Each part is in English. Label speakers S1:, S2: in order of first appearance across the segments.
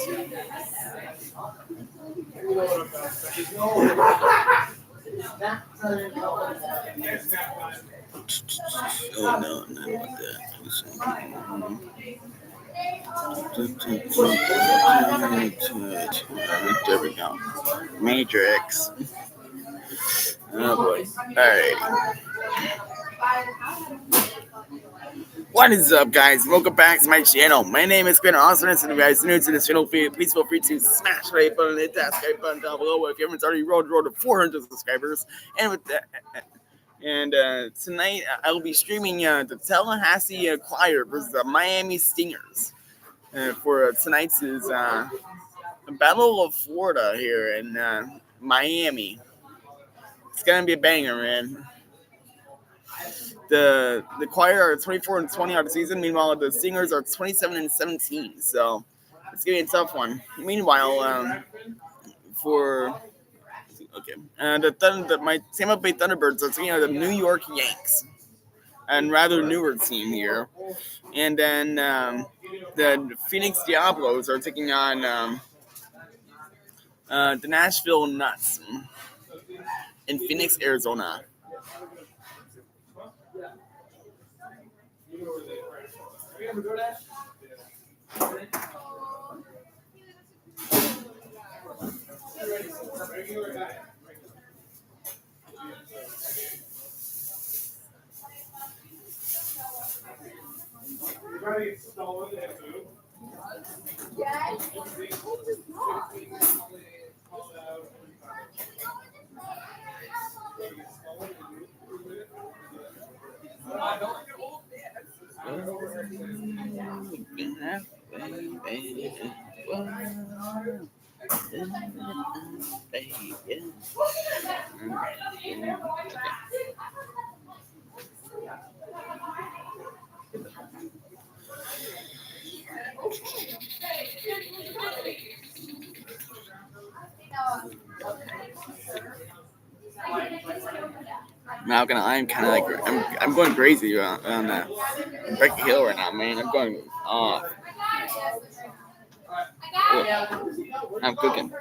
S1: Oh no, not like that. There we go. Matrix. Oh boy. Alright. What is up, guys? Welcome back to my channel. My name is Ben Austin, and if you guys are new to this channel, please feel free to smash the like button, hit that subscribe button down below if you haven't already rolled to 400 subscribers. And with that, tonight I will be streaming the Tallahassee Choir versus the Miami Stingers. For tonight's is the Battle of Florida here in Miami. It's gonna be a banger, man. The Choir are 24-20 on the season. Meanwhile, the Stingers are 27-17. So it's gonna be a tough one. Meanwhile, my Tampa Bay Thunderbirds are taking on the New York Yanks, and rather newer team here. And then the Phoenix Diablos are taking on the Nashville Nuts in Phoenix, Arizona. Malcolm, I'm kind of like I'm going crazy on that Break Hill right now, man. I'm going off. I'm cooking.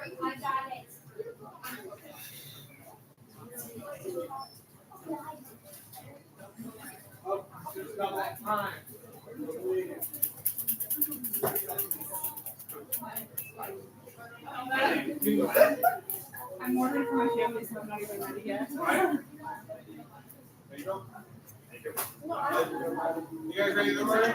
S2: I'm ordering for my family, so I'm not even ready yet. There you go. You guys ready to order?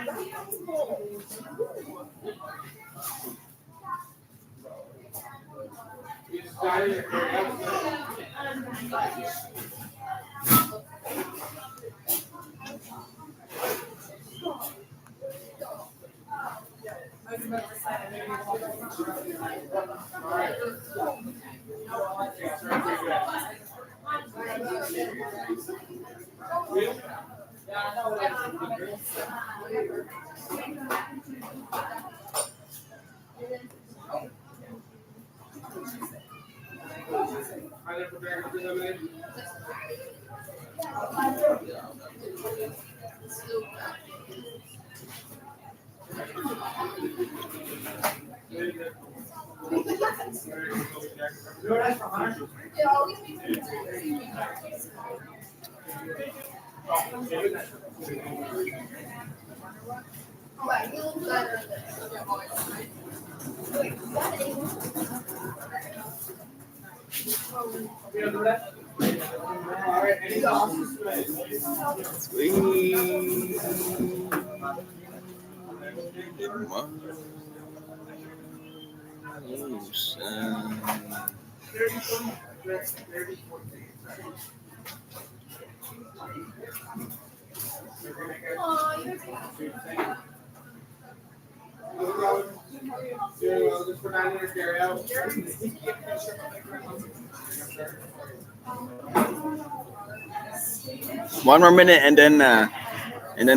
S1: One more minute, and then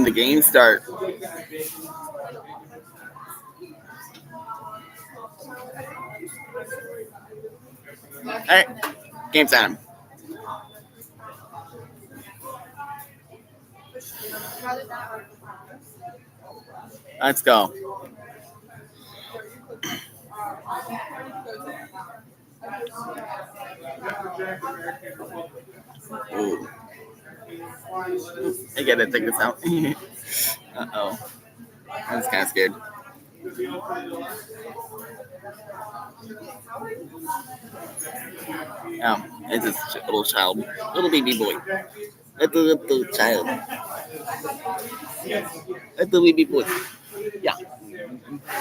S1: the game start. All right, game time. Let's go. Ooh. I gotta take this out. Uh-oh. I was kind of scared. It's this little child. Little baby boy. Little child. Little baby boy. Yeah.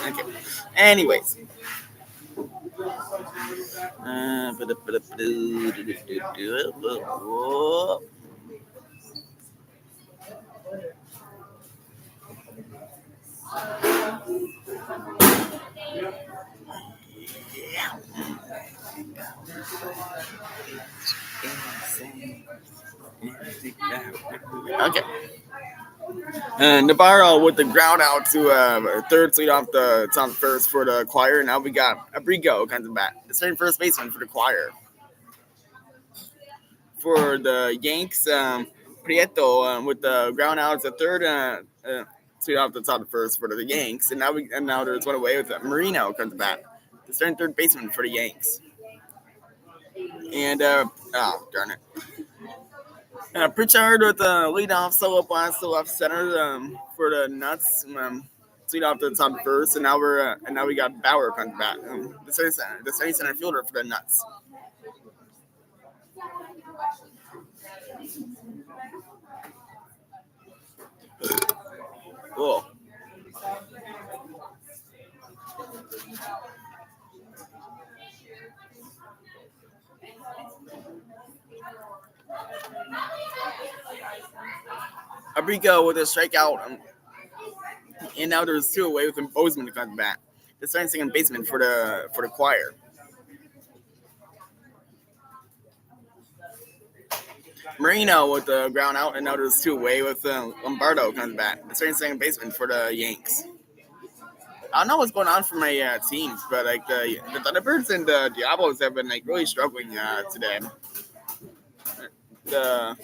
S1: Okay. Anyways. Okay. Navarro with the ground out to third lead off the top first for the choir. Now we got Abrigo comes back. The starting first baseman for the choir. For the Yanks, Prieto with the ground out to third lead off the top first for the Yanks. And now there's one away with Marino comes back. The starting third baseman for the Yanks. And oh darn it. Pritchard with the leadoff solo blast to left center for the Nuts. Lead off the top first, and now we got Bauer comes back. The starting center fielder for the Nuts. Cool. Abrigo with a strikeout, and now there's two away with Bozeman to come back. The starting second baseman for the choir. Marino with the ground out, and now there's two away with Lombardo comes back. The starting second baseman for the Yanks. I don't know what's going on for my teams, but like the Thunderbirds and the Diablos have been like really struggling today. The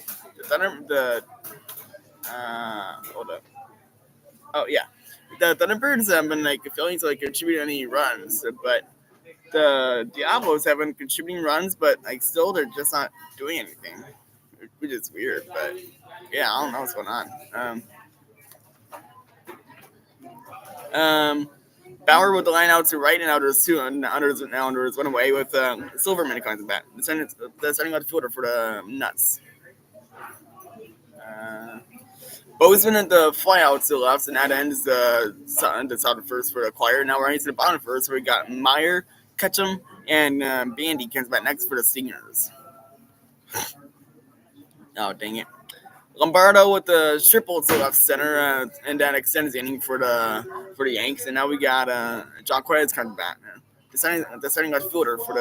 S1: hold up. Oh yeah, the Thunderbirds have been like failing to like contribute any runs, but the Diablos have been contributing runs, but like still they're just not doing anything, which is weird. But yeah, I don't know what's going on. Bauer with the line out to right, and now there's two unders one away with Silverman comes back. The starting left fielder for the Nuts. Bozeman at the flyout to the left, and that ends the top first for the choir. Now we're running to the bottom first, where we got Meyer, Ketchum, and Bandy comes back next for the Stingers. Oh, dang it. Lombardo with the triple to left center, and that extends the inning for the Yanks. And now we got John Quez coming back. The starting left fielder for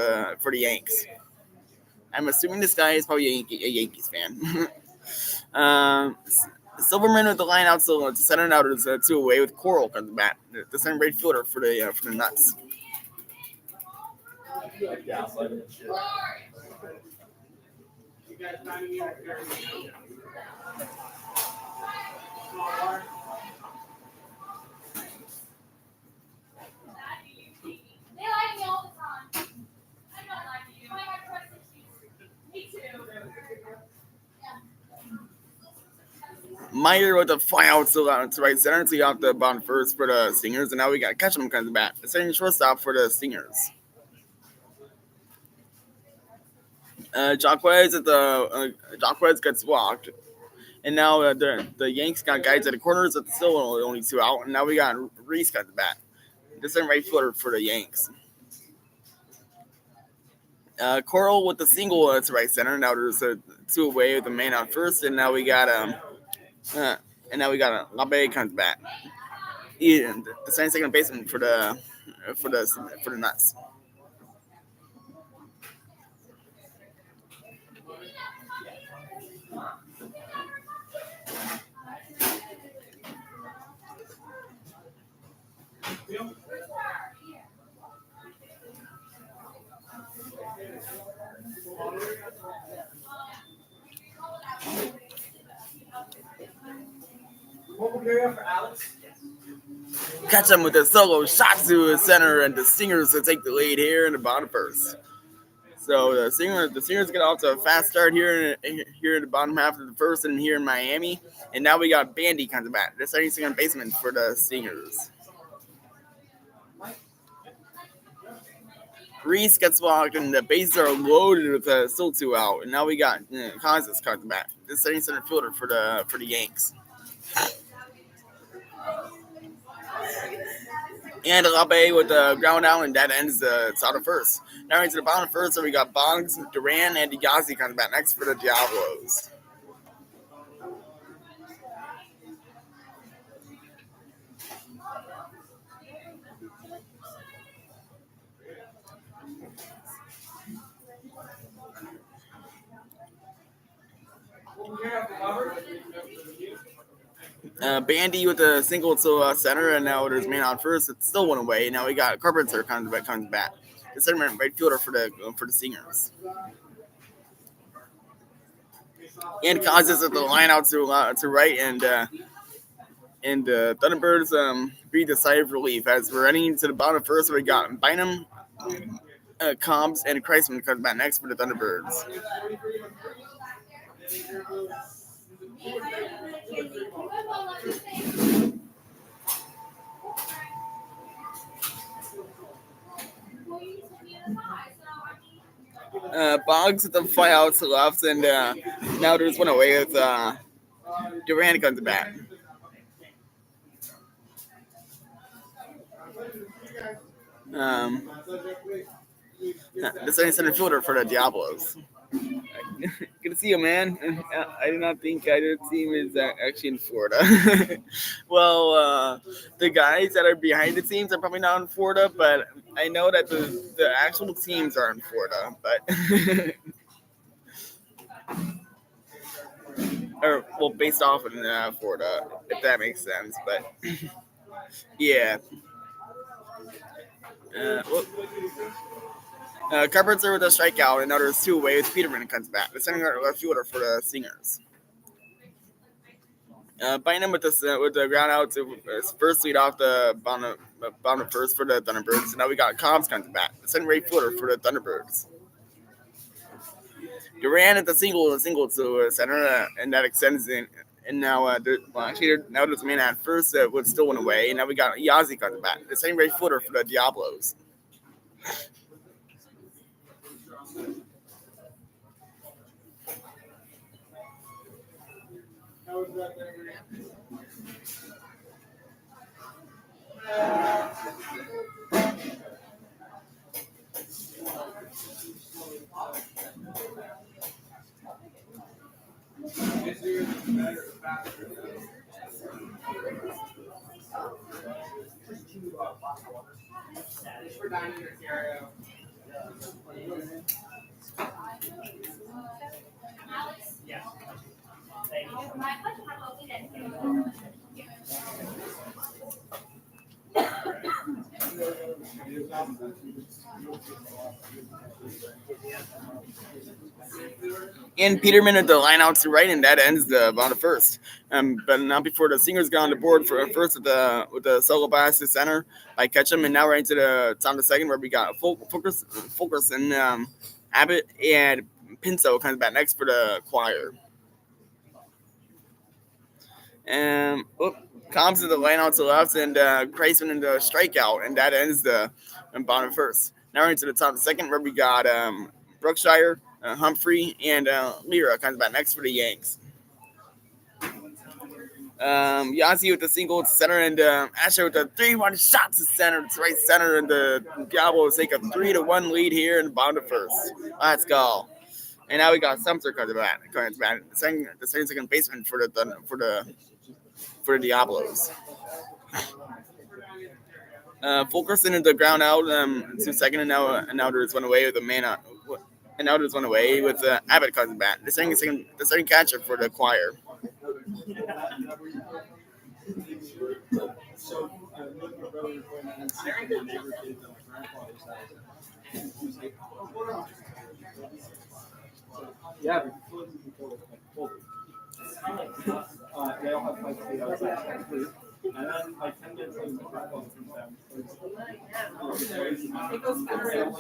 S1: the Yanks. I'm assuming this guy is probably a Yankees fan. Silverman with the line out to center. Now there's two away with Coral comes back. The center right fielder for the Nuts. Meyer with the fly out to right center, so you have the bottom first for the Stingers, and now we got Ketchum comes back. The second shortstop for the Stingers. Jacquez gets walked, and now the Yanks got guys at the corners, but still only two out, and now we got Reese comes back. The second right fielder for the Yanks. Coral with the single to right center. Now there's two away with the man on first, and now we got Labe comes back. The second baseman for the Nuts.
S2: What will carry up for Alex?
S1: catch them with a solo shot to the center, and the Stingers to take the lead here in the bottom first. So the Stingers get off to a fast start here in the bottom half of the first, and here in Miami, and now we got Bandy comes back, the second baseman for the Stingers. Reese gets walked, and the bases are loaded with still 2 out, and now we got Kansas comes back, the second center fielder for the Yanks. And Labe with the ground out, and that ends the top of first. Now into the bottom first, so we got Boggs, Duran, and Yazzie comes back next for the Diablos. Bandy with a single to center, and now there's man on first. It still went away. Now we got Carpenter comes back. The center right fielder for the Singers. And causes at the line out to right, and the Thunderbirds breathe a sigh of relief as we're heading into the bottom first. We got Bynum, Combs, and Kreisman comes back next for the Thunderbirds. Boggs with the fly out to left, and now there's one away with Duran comes back. The second center fielder for the Diablos. Good to see you, man. I did not think either team is actually in Florida. Well, the guys that are behind the teams are probably not in Florida, but I know that the actual teams are in Florida. But or well, based off in Florida, if that makes sense. But yeah. Carpenter with a strikeout, and now there's 2 away with Peterman comes back. The center left fielder for the Singers. Bynum with the ground out to first lead off the bottom first for the Thunderbirds. So now we got Cobbs comes back. The center right fielder for the Thunderbirds. Duran at the single to center, and that extends in. And now, now there's a man at first that would still went away. And now we got Yazzie comes back. The same right fielder for the Diablos. And Peterman at the line out to right, and that ends the bottom first. But not before the Singers got on the board for first with the solo pass to center by Ketchum, and now right into the top of the second where we got Fulkerson, Abbott, and Pinto comes back next for the Choir. Combs to the line out to the left, and Kreisman in the strikeout, and that ends the bottom first. Now we're into the top of the second where we got Brookshire, Humphrey, and Lira comes back next for the Yanks. Yazzie with the single to center, and Asher with the 3-1 shot to center, to right center, and the Diablos take a 3-1 lead here in the bottom of first. Let's go. And now we got Sumter comes back. The second baseman for the Diablos. Fulkerson in the ground out to second, and now there's one away with a man out. And now there's one away with Abbott coming back. The second catcher for the Choir.
S3: Yeah. They all have 5 feet outside.
S2: It goes faster.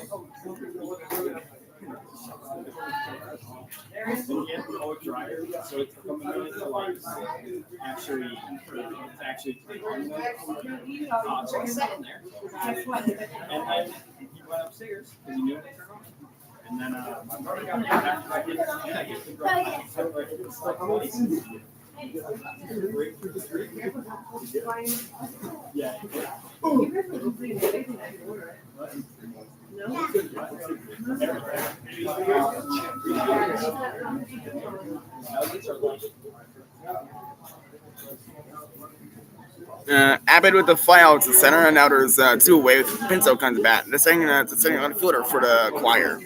S2: Guess what? You guys were complaining everything I could order it. No?
S1: Abbott with the flyout to center, and now there's two away with Pinto comes back. The second on fielder for the choir.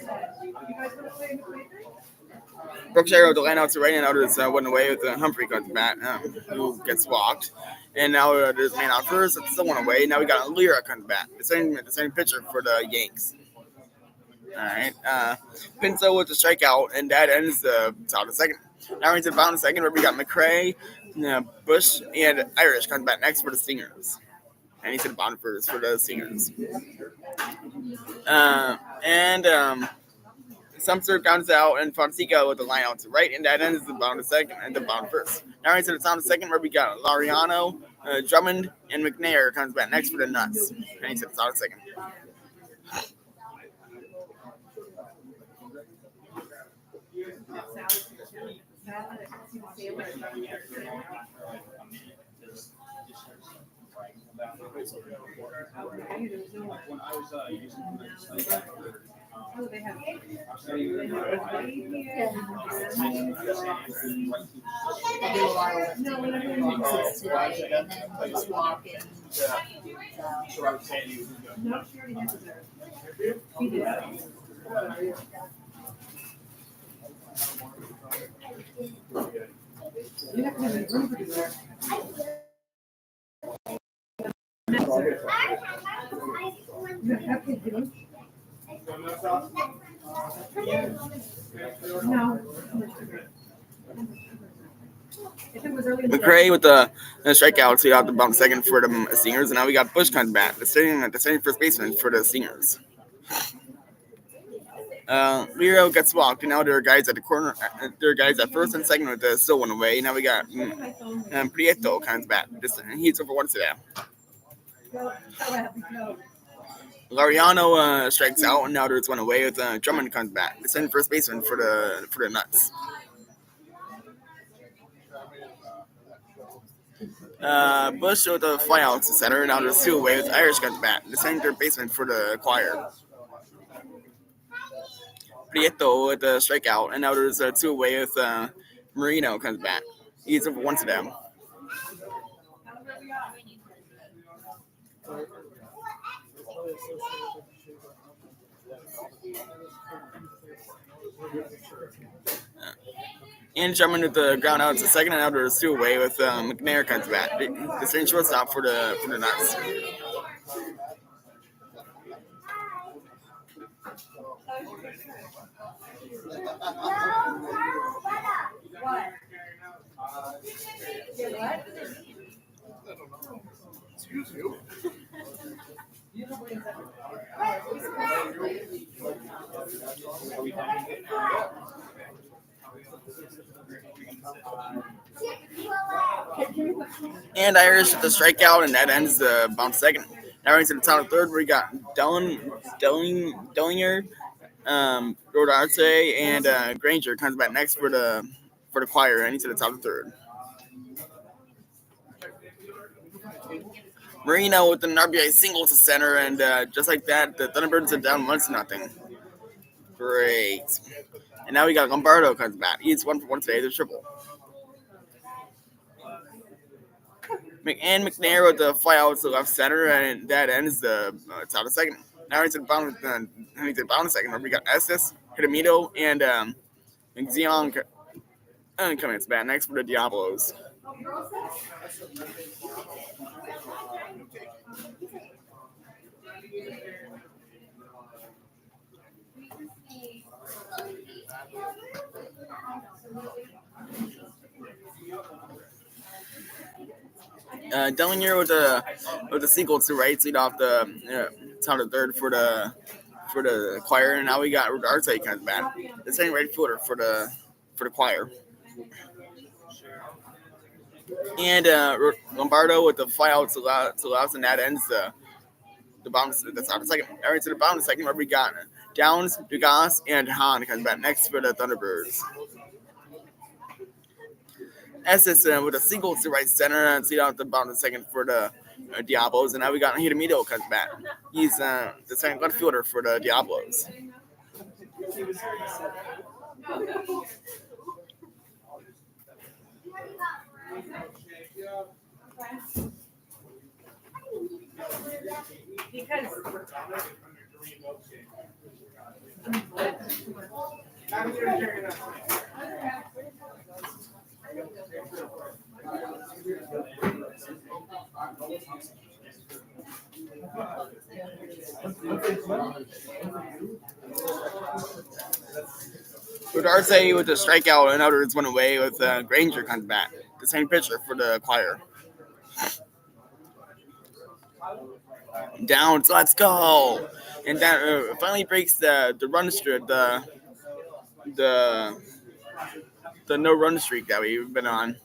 S1: Brookshire with the line out to right, and now there's one away with Humphrey comes back, who gets walked. And now there's man out first, it's still one away. Now we got Lyra comes back. The same pitcher for the Yanks. All right. Pinto with the strikeout, and that ends the top of the second. Now we're into the bottom of the second, where we got McRae, Bush, and Irish comes back next for the Stingers. And he's at the bottom first for the Stingers. Sumter counts out, and Fonseca with the line out to right, and that ends the bottom of the second and the bottom first. Now we're into the top of the second, where we got Laureano, Drummond, and McNair comes back next for the Nuts. And he's at the top of the second.
S2: Oh, they have. No, she already has it there. She did. You have to have a room to do that. You have to do it. No. If it was early in the
S1: McRae with the strikeout, so you got the bump second for the Stingers, and now we got Bush comes back, the same first baseman for the Stingers. Lero gets walked, and now there are guys at the corner. There are guys at first and second with the still one away. Now we got Prieto comes back. He's over once today. Laureano strikes out, and now there's one away with Drummond comes back. The same first baseman for the Nuts. Bush with the flyout to center, and now there's two away with Irish comes back. The same third baseman for the choir. Prieto with the strikeout, and now there's two away with Marino comes back. He's over once to them. And Drummond with the ground out to second, and now there's two away with McNair comes back. The same shortstop for the Nuts.
S3: Excuse you.
S1: And Irish with the strikeout, and that ends the bounce second. Now we're into the top of the third, where we got Dellinger, Rodarte, and Granger comes back next for the choir, and into the top of the third. Marino with an RBI single to center, and just like that, the Thunderbirds are down 1-0. Great. And now we got Lombardo comes back. He's 1 for 1 today, the triple. And McNair with the flyout to left center, and that ends the top of the second. Now we're into the bottom of the second, where we got Estes, Hidamito, and Xiong coming to bat next for the Diablos. Dellinger with the single to right, lead off the top of the third for the choir, and now we got Rodarte comes back. The second right fielder for the choir, and Lombardo with the fly out to Laos, and that ends the bottom. The top of the second. All right, to the bottom of the second, where we got Downs, Dugas, and Hahn comes back next for the Thunderbirds. Estes with a single to right center and see out the bottom of the second for the Diablos, and now we got Hidamito comes back. He's the second left fielder for the Diablos. Rodarte with the strikeout, and others went away with Granger comes back. The same pitcher for the choir. Downs, let's go! And that finally breaks the run streak, the no run streak that we've been on.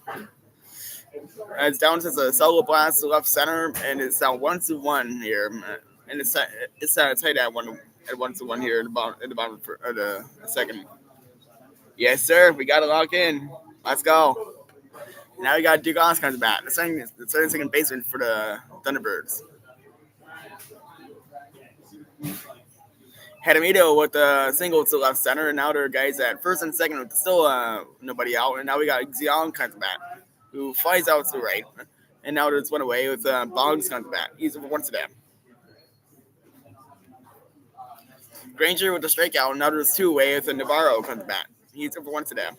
S1: As Downs has a solo blast to left center, and it's now 1-1 here, and it's tight at 1-1 here in the bottom of the second. Yes, sir. We got to lock in. Let's go. Now we got Dugas comes back. The second baseman for the Thunderbirds. Hadamito with the single to left center, and now there are guys at first and second with still nobody out. And now we got Xiong comes back, who flies out to the right. And now there's one away with Boggs comes back. He's over once today. Granger with the strikeout, and now there's two away with Navarro comes back. He's over once today.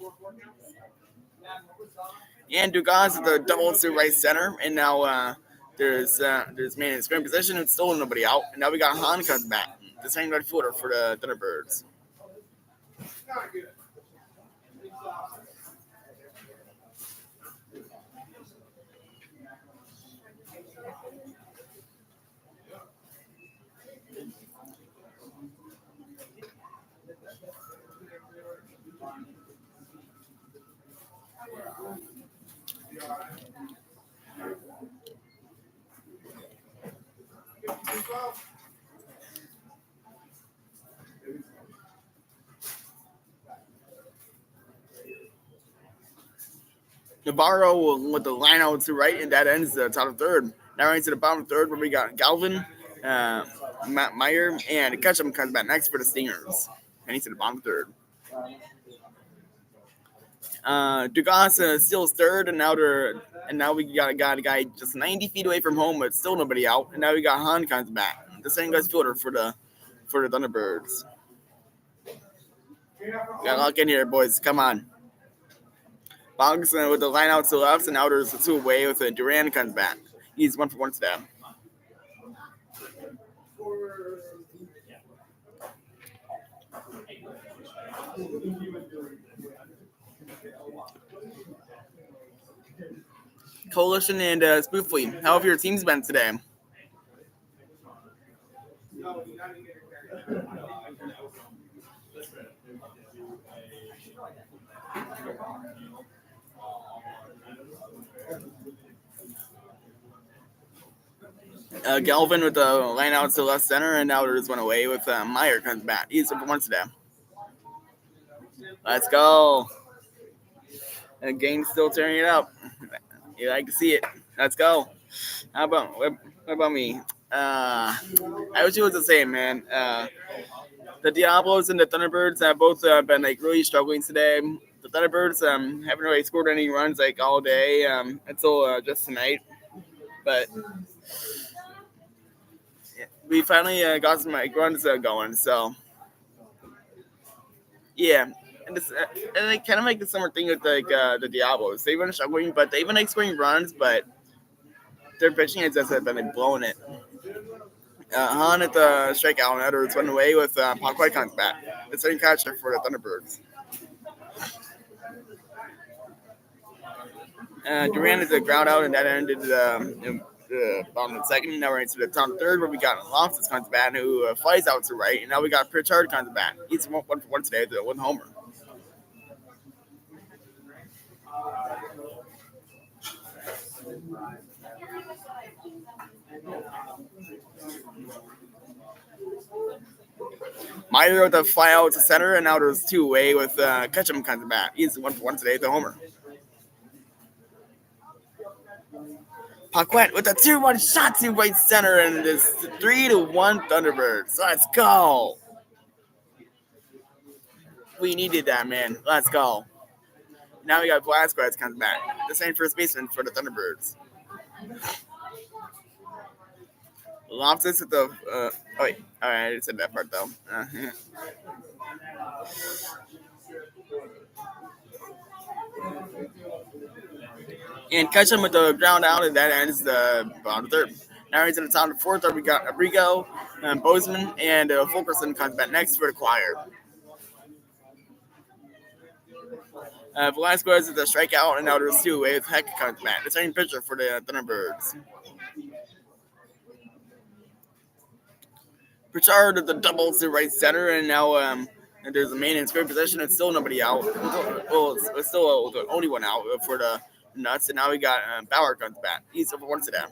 S1: And Dugas with the double to right center, and now there's man in scoring position and still nobody out. And now we got Hahn comes back, the second right fielder for the Thunderbirds. Navarro with the line out to right, and that ends the top of third. Now right to the bottom of third, where we got Galvin, Matt Meyer, and Ketchum comes back next for the Stingers. And he's to the bottom of third. Dugas steals third, and now we got a guy just 90 feet away from home, but still nobody out. And now we got Hahn comes back, the same guy's fielder for the Thunderbirds. Got lock in here, boys. Come on. Boggs with the line out to the left, and now there's the two away with Duran comes back. He's 1-for-1 today. Coalition and Spoofly, how have your teams been today? Galvin with the line out to the left center, and now there's one away with Meyer comes back. He's 1-for-1 today. Let's go. And Game's still tearing it up. You like to see it. Let's go. What about me? I wish it was the same, man. The Diablos and the Thunderbirds have both been really struggling today. The Thunderbirds haven't really scored any runs all day until just tonight. But we finally got some runs going. So yeah. And they kind of make the summer thing with the Diablos. They've been struggling, but they've been scoring runs, but their pitching has just been blowing it. Hahn at the strikeout, and others went away with Paquette comes back. The second catcher for the Thunderbirds. Duran is the ground out, and that ended in the bottom of the second. Now we're into the top of the third, where we got Loftus comes bat, who flies out to right, and now we got Pritchard comes bat. He's one for one today, the one homer. Meyer with a fly out to center, and now there's two away with Ketchum comes bat. He's one for one today, the homer. Paquette with a 2-1 shot to right center, and it's 3-1 Thunderbirds. Let's go. We needed that, man. Let's go. Now we got Velasquez comes back. The same first baseman for the Thunderbirds. Loftus at the. Oh, wait. All right, I just said that part, though. And Ketchum with the ground out, and that ends the bottom of the third. Now he's in the top of the fourth. We got Abrigo, Bozeman, and Fulkerson comes back next for the choir. Velasquez is the strikeout, and now there's two away with Heck comes back. The same pitcher for the Thunderbirds. Pritchard the double to right center, and now and there's a man in square position. It's still nobody out. Well, it's still the only one out for the Nuts, and now we got Bauer comes back. He's over one to them.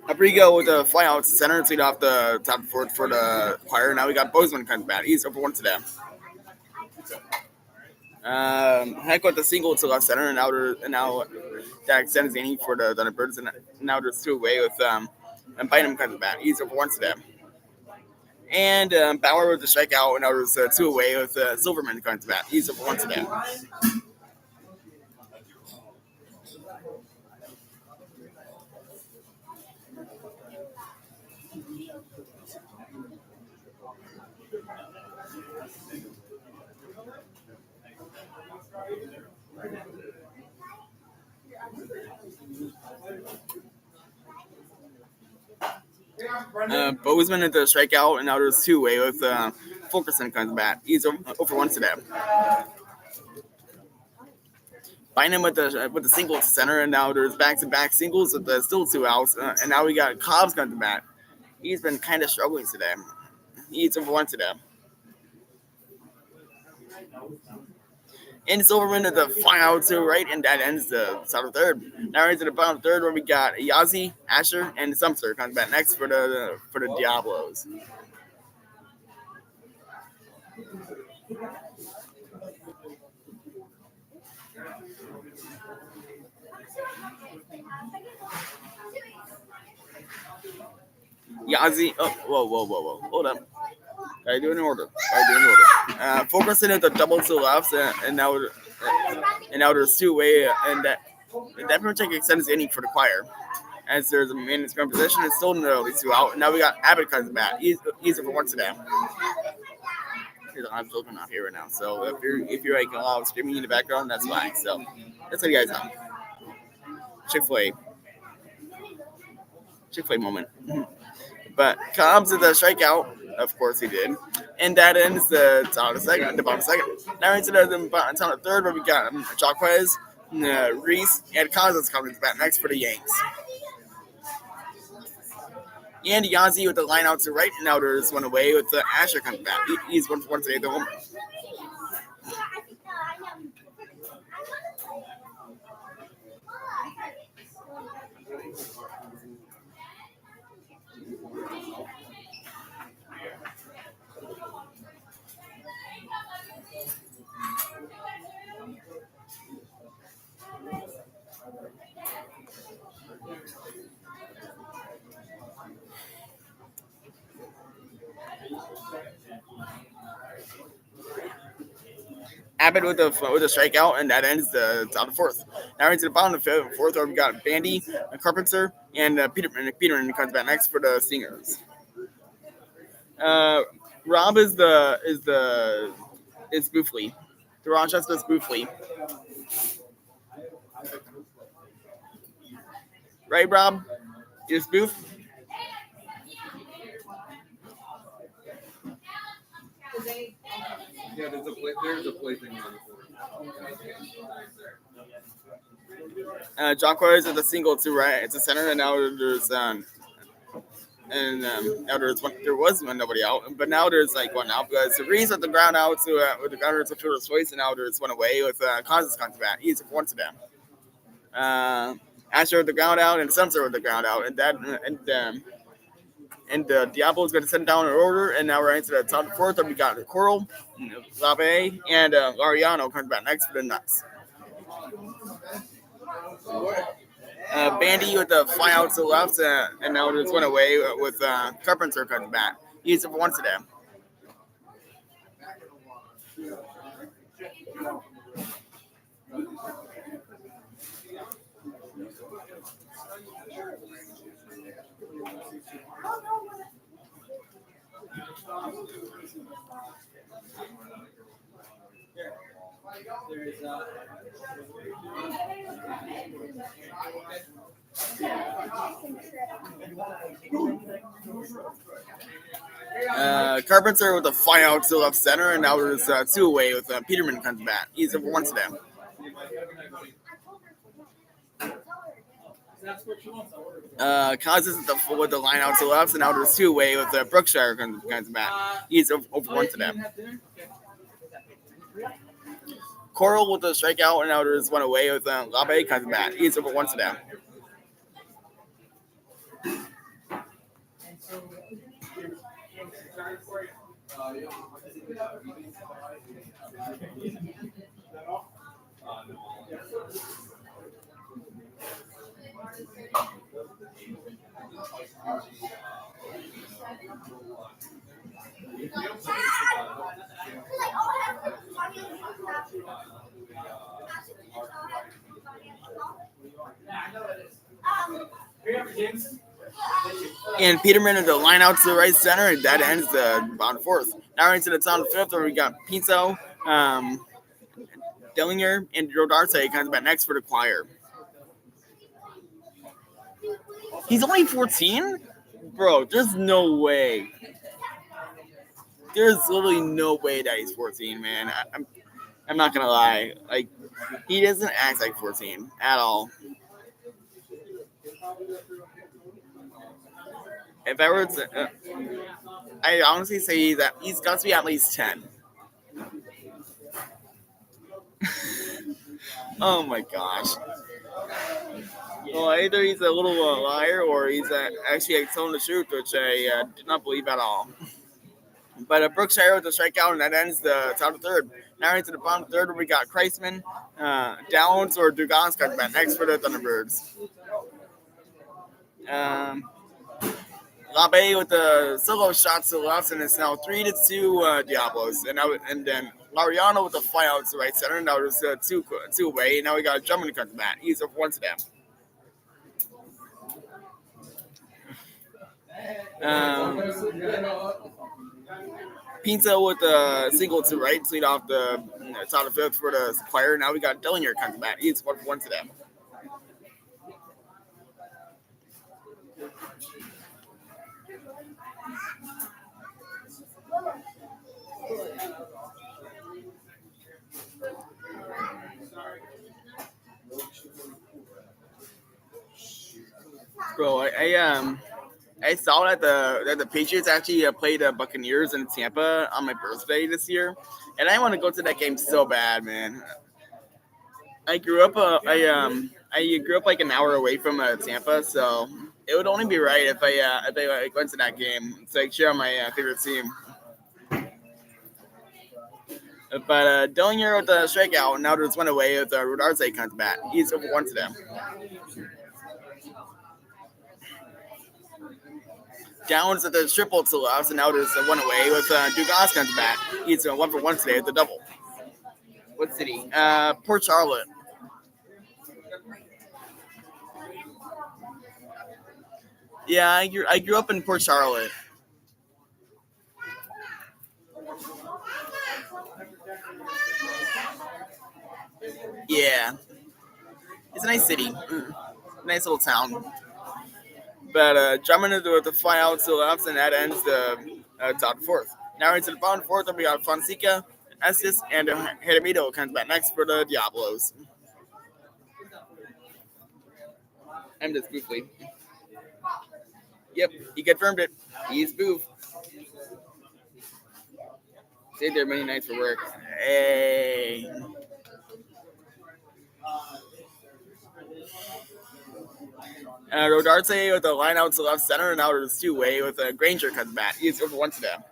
S1: Abrigo with a fly out center to lead off the top fourth for the choir. Now we got Bozeman comes back. He's over one to them. Heck with the single to left center, and now that extends the inning for the Thunderbirds, and now there's two away with and Bynum comes back. He's over one to them. And Bauer with the strikeout, and now there's two away with Silverman comes back. He's over one to them. Bozeman at the strikeout, and now there's two away with Fulkerson comes back. He's over one to them. Bynum with the single to center, and now there's back-to-back singles with still two outs, and now we got Cobbs coming back. He's been kind of struggling today. He's over one to them. And Silverman at the fly out to right, and that ends the top of the third. Now we're into the bottom of the third, where we got Yazzie, Asher, and Sumter comes back next for the Diablos. Yazzie, whoa, hold up. Gotta do it in order. Fulkerson at the double to the left, and now there's two away, and that pretty much extends the inning for the choir. As there's a man in scrum position, it's still nearly two out. And now we got Abbott comes back. He's over one to them. I'm still not here right now, so if you're like screaming in the background, that's fine. So that's what you guys know. Chick-fil-A moment. But Cobbs at the strikeout. Of course he did. And that ends the bottom of the second. Now into the bottom of the third, where we got Jaquez, Reese, and Cousins coming back next for the Yanks. And Yazzie with the line out to right, and now there's one away with Asher coming back. He's one for one today, the homer. Abbott with a strikeout, and that ends the top of the fourth. Now into the bottom of the fourth, where we got Bandy, Carpenter, and Peterman comes back next for the Stingers. Rob is Spoofley, the Rochester Spoofley, right, Rob? You're Spoof.
S3: Yeah, there's a play thing on
S1: Jocko is at the single to right. It's a center, and now there's there was nobody out, but now there's like one out because Reese at the ground out to with the ground to fielder's choice, and now there's one away with Kansas comes back. He's one to them. Asher with the ground out and Sumser with the ground out, and Diablo is going to send down an order, and now we're into the top of the fourth. And we got Coral, Labe, and Lariano comes back next for the Nuts. Bandy with the fly out to the left, and now there's one away with Carpenter comes back. He's for one to them. Carpenter with a fly out to the left center, and now there's two away with Peterman comes back. He's for one to them. Causes with the line out to the left, and now there's two away with Brookshire comes back. He's over one to them. Coral with the strikeout, and now there's one away with Labe comes back. He's over one to them. And Peterman in the line out to the right center, and that ends the bottom fourth. Now we're into the top of the fifth, where we got Pinto, Dillinger, and Rodarte comes back next for the Choir. He's only 14? Bro, there's no way. There's literally no way that he's 14, man. I'm not gonna lie. Like, he doesn't act like 14 at all. If I were to, I honestly say that he's got to be at least 10. Oh my gosh. Well, either he's a little liar or he's actually telling the truth, which I did not believe at all. But Brookshire with the strikeout, and that ends the top of the third. Now into the bottom of the third, where we got Kreisman, Downs, or Dugas comes back next for the Thunderbirds. Labe with the solo shots to the left, and it's now 3-2 Diablos. And then Lariano with the fly out to the right center. Now there's two away. Now we got Drummond comes back. He's over one to them. Pinto with the single to right, lead off the top of the fifth for the Choir. Now we got Dillinger comes back. He's 1-1 to them. Bro, I saw that the Patriots actually played the Buccaneers in Tampa on my birthday this year, and I want to go to that game so bad, man. I grew up like an hour away from Tampa, so it would only be right if I went to that game to like cheer on my favorite team. But Dillinger with the strikeout, and now there's one away with Rodarte comes back. He's over one to them. Downs at the triple to left, and now there's one away with Dugas comes back. He's 1-for-1 today at the double. What city? Port Charlotte. Yeah, I grew up in Port Charlotte. Yeah, it's a nice city, nice little town. But jumping into the fly out to the left, and that ends the top fourth. Now into the bottom fourth, we got Fonseca, Estes, and Hermito comes back next for the Diablos. I'm just spoofly. Yep, he confirmed it. He's spoof. Stayed there many nights for work. Hey. Rodarte with the line out to left center, and now there's two-way with a Granger comes back. He's over one to them.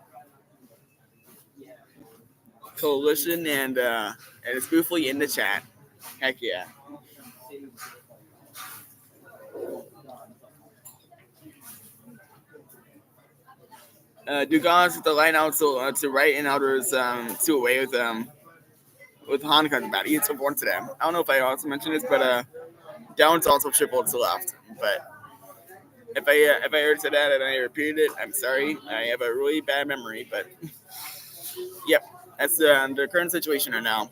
S1: Coalition and it's spoofly in the chat. Heck yeah. Dugas with the line out to right, and now there's two away with Han coming back. He's over one to them. I don't know if I also mentioned this, but Down's also tripled to left. But if I heard said that and I repeated it, I'm sorry. I have a really bad memory, but yep, that's the current situation right now.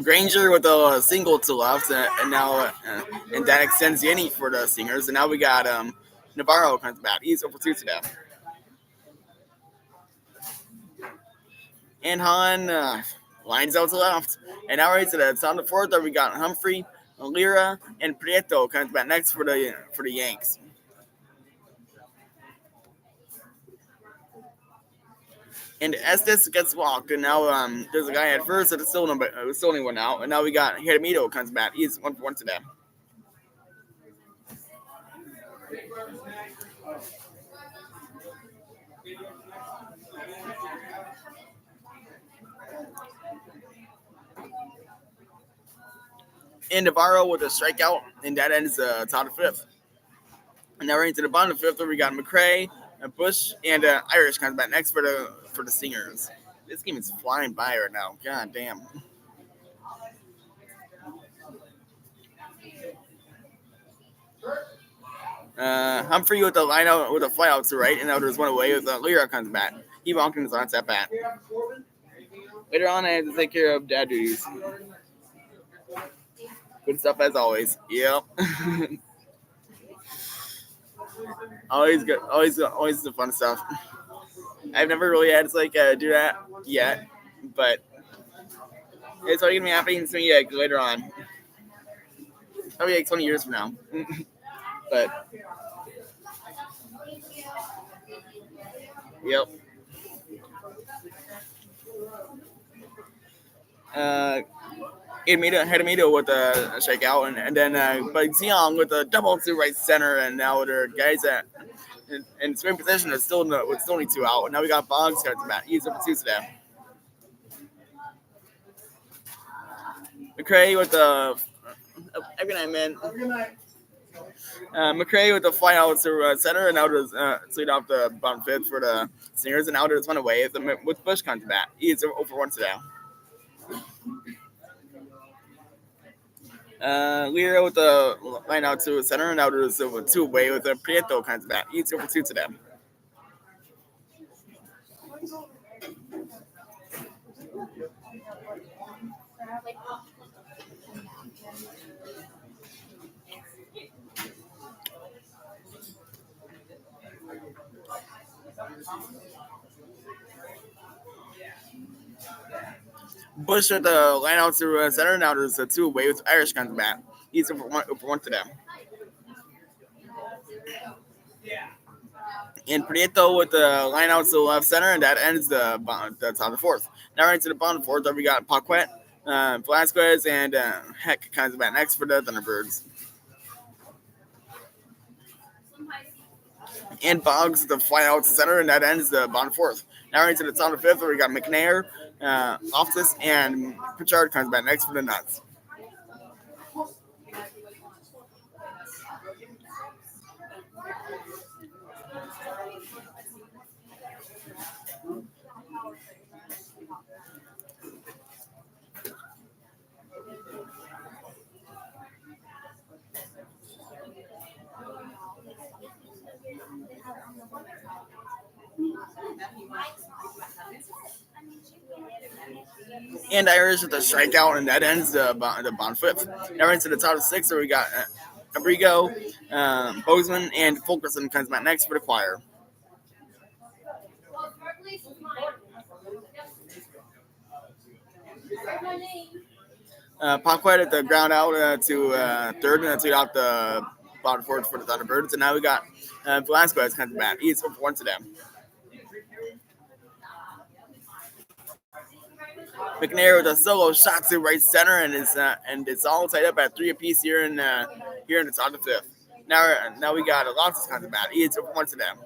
S1: Granger with a single to left, and now and that extends Yenny for the singers. And now we got Navarro comes back. He's over two today. And Han lines out to left. And now right to the top of the fourth, we got Humphrey, Lira, and Prieto comes back next for the Yanks. And Estes gets walked, and now there's a guy at first that is still only one out, and now we got Hermito comes back. He's 1 for 1 today. And Navarro with a strikeout, and that ends top of fifth. And now we're into the bottom of the fifth, where we got McCray, Bush, and Irish comes back next for the Stingers. This game is flying by right now. God damn. Humphrey with the line out with a fly out to right, and now there's one away with Lira comes back. He walked in his last at bat. Later on, I have to take care of dad duties. Good stuff as always. Yep. Always good. Always the fun stuff. I've never really had to do that yet, but it's only gonna be happening to me later on. Probably 20 years from now. But yep. Hedemito with a strikeout, and then Xiong with a double to right center, and now there are guys that in swing position is still only two out. And now we got Boggs coming to bat. He's up two today. McCray with the have a good night, man. McCray with the fly out to center, and now there's lead off the bottom fifth for the Singers, and now there's one away with Bush coming to bat. He's over one today. Lira with the line out to center, and now there's two away with the Prieto kinds of bat. He's over two to them. Bush with the line out to center, now there's two away with Irish kinds of bat. He's over one to them. And Prieto with the line out to the left center, and that ends the top of the fourth. Now right to the bottom of the fourth, we got Paquette, Velasquez, and Heck kinds of bat next for the Thunderbirds. And Boggs the fly out to center, and that ends the bottom fourth. Now into the top of the fifth, where we got McNair, Loftus, and Pritchard comes back next for the Nuts. And Irish with a strikeout, and that ends the bottom fifth. Now into the top of six, where we got Abrigo, Bozeman, and Fulkerson comes back next for the Choir. Paquette at the ground out to third, and to out the bottom fourth for the Thunderbirds. And now we got Velasquez comes back. He's over one to them. McNair with a solo shot to right center, and it's all tied up at 3 apiece here in the top of the fifth. Now we got Loftus comes back. He's over one to them.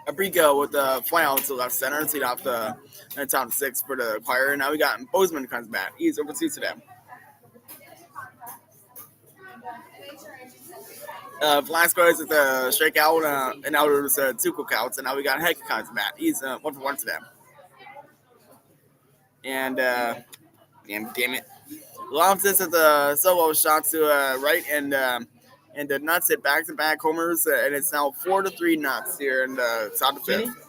S1: Abrigo with the fly out to left center, lead off the top of six for the Choir. Now we got Bozeman comes back. He's over two to them. Velasquez with the strikeout, and now there's two cookouts, and now we got Heck comes back. He's 1 for 1 to them. And damn it, Loftus at the solo shot to right, and the Nuts hit back-to-back homers, and it's now 4-3 Nuts here in the top of the fifth.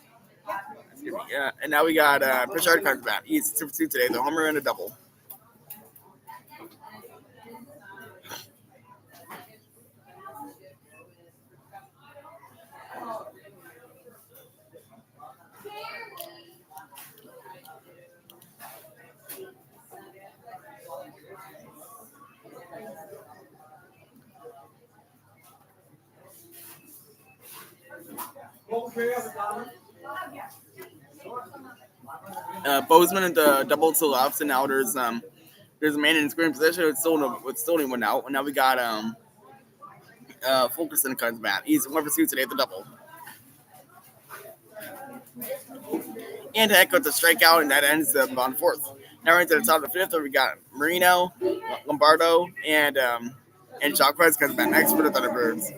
S1: And now we got Pritchard comes back. He's 2 for 2 today, the homer and a double. Bozeman at the double to left, and now there's a man in scoring position with still one out, and now we got Fulkerson comes back. He's 1 for 2 today at the double. And Heck with the strikeout, and that ends the bottom fourth. Now right to the top of the fifth, where we got Marino, Lombardo, and Jacquez comes back next for the Thunderbirds.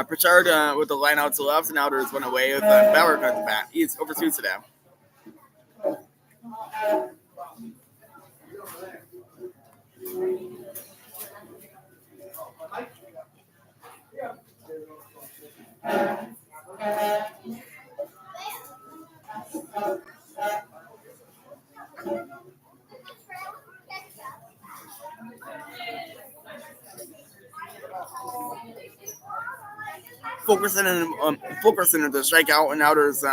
S1: Pritchard with the line out to left, and now there's one away with Bauer comes back. He's over 2 to them. Fulkerson at the strikeout, and now there's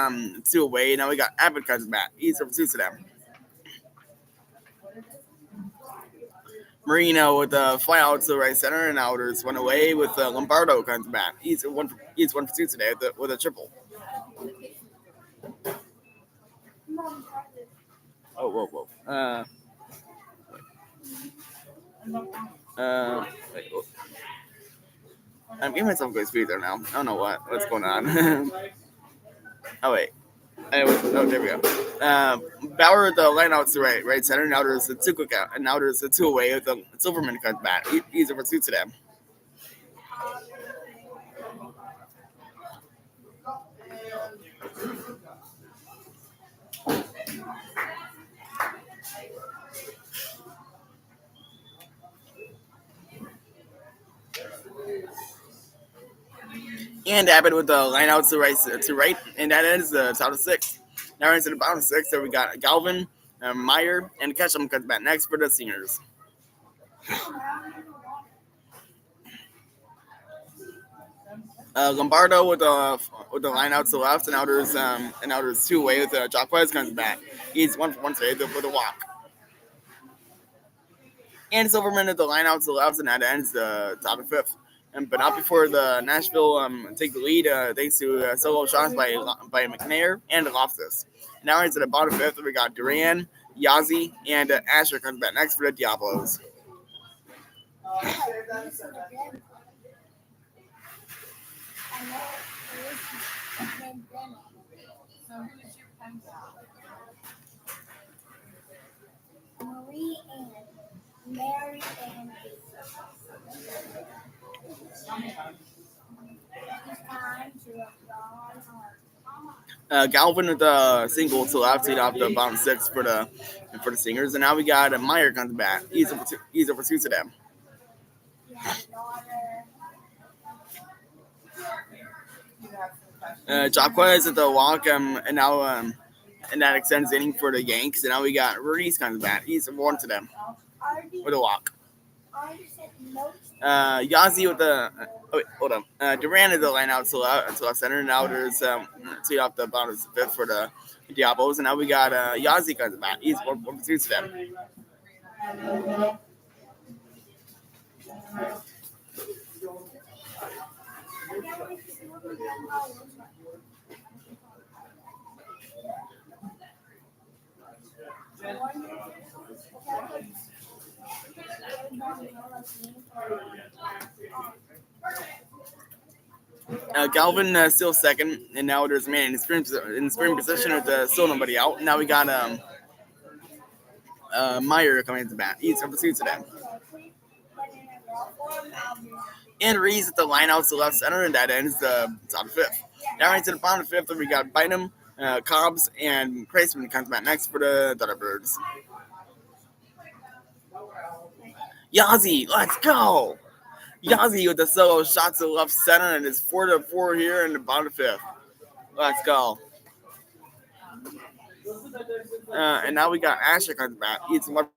S1: two away. Now we got Abbott comes back. He's over 2 to them. Marino with the fly out to the right center, and now there's one away with Lombardo comes back. He's 1 for 2 today with a triple. Whoa. Wait. I'm giving myself a good speed there now. I don't know what's going on. Oh wait. There we go. Bauer the line out to right center. Now there's a two quick out, and now there's a two away with Silverman comes back. He's over 2 to them. And Abbott with the line out to right, and that ends the top of 6. Now we're into the bottom 6, so we got Galvin, Meyer, and Ketchum comes back next for the seniors. Lombardo with the line out to the left, and now there's two away with Jacquez comes back. He's 1 for 1 today with a walk. And Silverman at the line out to the left, and that ends the top of fifth. But not before the Nashville take the lead, thanks to solo shots by McNair and Loftus. Now into the bottom fifth, we got Duran, Yazzie, and Asher comes back next for the Diablos.
S2: Marie and Mary and it's time to apply hard.
S1: Galvin with the single to left, lead off the bottom six for the Singers, and now we got Meyer comes back. He's over two to them. Jacquez at the walk, and now and that extends inning for the Yanks, and now we got Ruiz comes back. He's one to them with a walk. Yazzie with the hold on. Duran is the line out to left center. Now there's two off the bottom of the fifth for the Diablos, and now we got Yazzie comes back. He's one two to them. Galvin still second, and now there's a man in screen position with still nobody out. Now we got Meyer coming to bat. He's number two to them. And Reese at the line out to left center, and that ends the top fifth. Now right to the bottom of fifth, we got Bynum, Cobbs, and Kreisman comes back next for the Thunderbirds. Yazzie, let's go! Yazzie with the solo shot to left center, and it's 4-4 here in the bottom of fifth. Let's go. And now we got Asher comes back. He's one.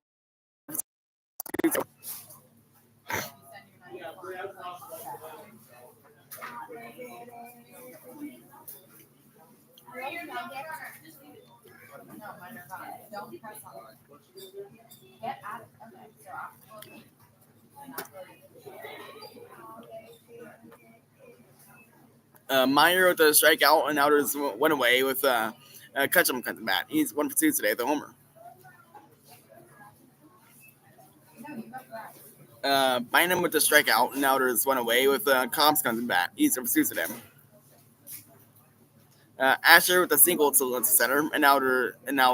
S1: Meyer with the strikeout, and now there's one away with Ketchum comes back. He's 1 for 2 today, the homer. Bynum with the strikeout, and now there's one away with Cobbs comes back. He's 1 for 2 today. Asher with a single to left center, and now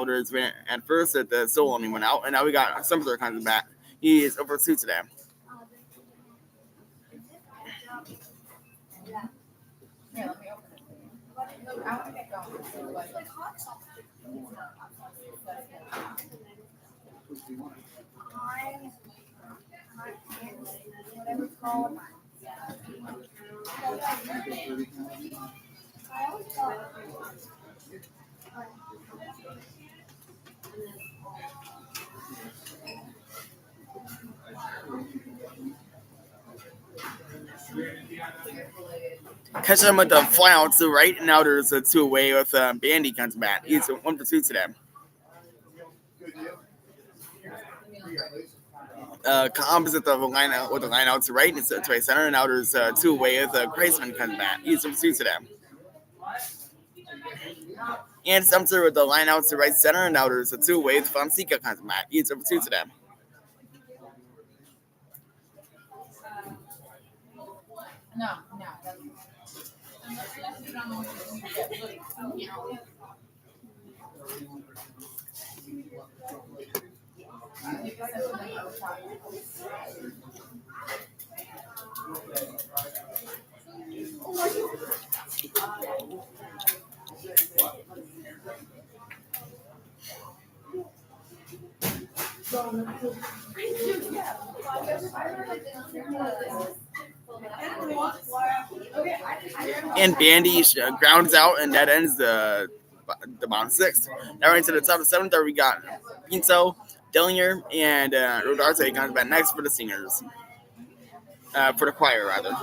S1: there's at first at the still only went out, and now we got Sumter comes back. He is over 2 today.
S2: Yeah, let me open it for you. I want to get going. It's like hot sauce. Whatever it's called. I always thought.
S1: Ketchum with the fly out to right, and now there's a two away with Bandy comes back. He's 1 for 2 today. Cobbs at the line out with the line out to right, and it's to right center, and now there's two away with Kreisman comes back. He's 1 for 2 today. And Sumter with the line out to right center, and now there's a two away with Fonseca comes back. He's 1 for 2 today.
S2: No.
S1: And Bandy grounds out, and that ends the bottom sixth. Now right into the top of seventh, we got Pinto, Dillinger, and Rodarte comes back next for the singers. For the choir, rather.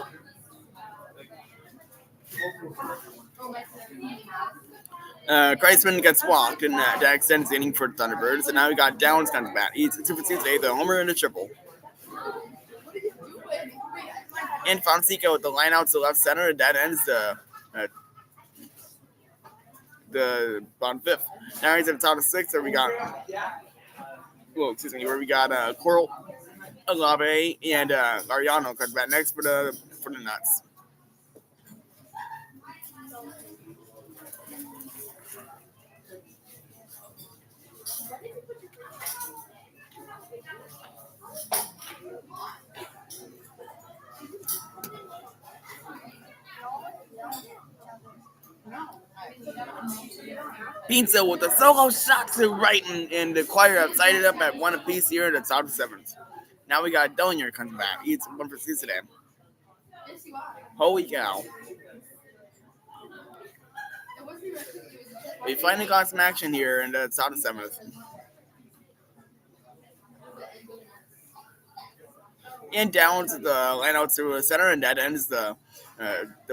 S1: Kreisman gets walked, and that extends the inning for the Thunderbirds. And now we got Downs comes back. He's 2 for 2 today, the homer and a triple. And Fonseca with the line out to left center, and that ends the bottom fifth. Now he's at the top of sixth, where we got Coral, Alave, and Lariano comes back next for the Nuts. Pizza with a solo shot to right, and the choir tied it up at one apiece here at the top of seventh. Now we got Dellinger comes back. He's 1 for 6 today. Holy cow. We finally got some action here in the top of seventh. And down to the line out to the center, and that ends the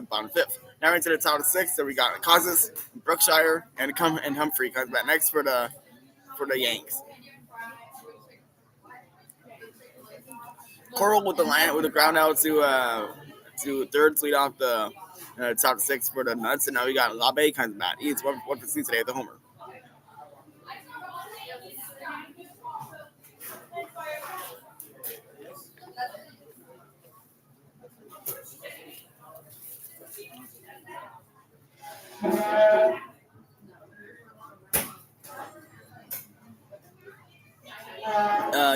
S1: bottom fifth. Now into the top of sixth, so we got Causes, Brookshire, and Humphrey comes back next for the Yanks. Coral with the ground out to third to lead off the top six for the Nuts, and now we got Labe comes back. He's 1 for 6 today at the homer.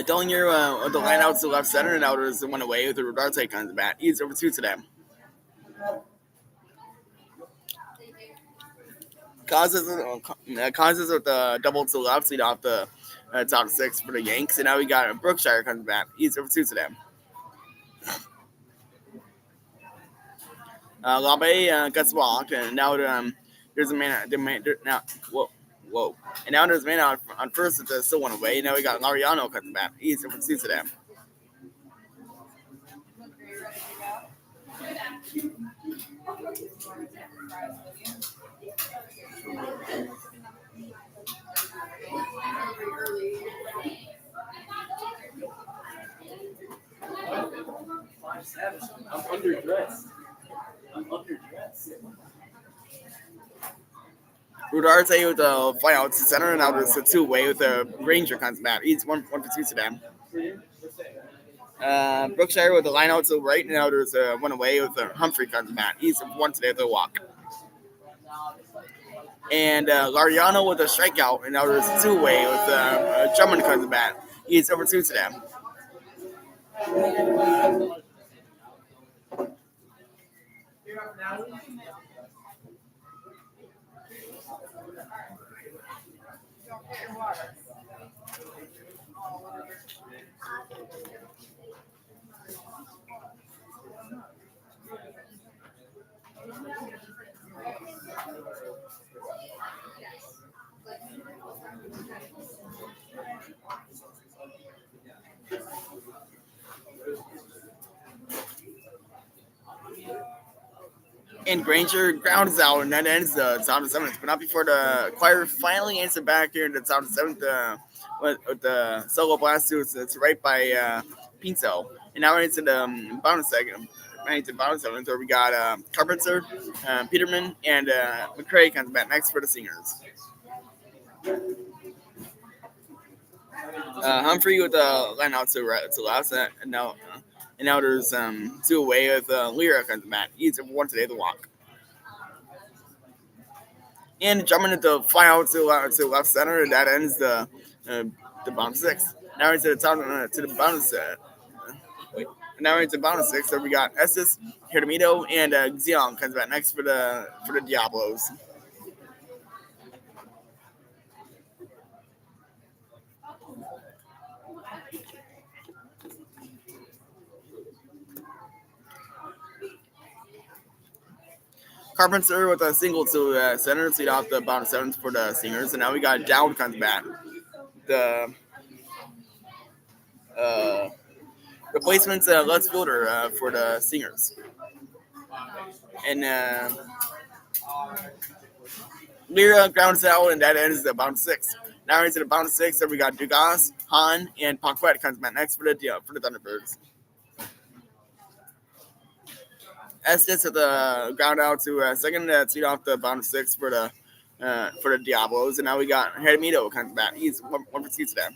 S1: Dellinger the line out to left center, and outers went away with the Rodarte comes back. He's over 2 today. Causes with the double to left, lead off the top six for the Yanks, and now we got Brookshire comes back. He's over 2 today. Labe gets walked, and now there's a man. Now, whoa, and now there's a man on first that still went away. Now we got Lariano comes back. He's over 2 today.
S4: I'm underdressed.
S1: Rodarte with the fly out to center, and now there's a 2-way with the Ranger comes back. He's 1 for 2 today. Brookshire with the line out to right, and now there's a 1-away with the Humphrey comes back. He's 1 today with the walk. And Lariano with a strikeout, and now there's a 2-way with Drummond comes back. He's over 2 today. And Granger grounds out, and that ends the top of the 7th, but not before the choir finally ends it back here in the top of the 7th with the solo blast to right by Pinto. And now we're into the bottom segment. Into the bottom 7th, where we got Carpenter, Peterman, and McCray comes back next for the Singers. Humphrey with the line out to left, and now there's 2-away with Lyra comes back. He's 1 today the walk. And Drummond at the fly out to left center, and that ends the bottom 6. Now we're to the top to the bottom set. Now we're into the bottom 6, so we got Estes, Herdemito, and Xiong comes back next for the Diablos. Carpenter with a single to center to lead off the bottom 7th for the Singers, and now we got Dowd comes back. The replacement's Lutz Fielder for the Singers. And Lyra grounds out, and that ends the bottom six. Now we're into the bottom six. Then we got Dugas, Han, and Paquette comes back next for the Thunderbirds. Estes at the ground out to second to lead off the bottom six for the Diablos, and now we got Hermito comes back. He's one for two today.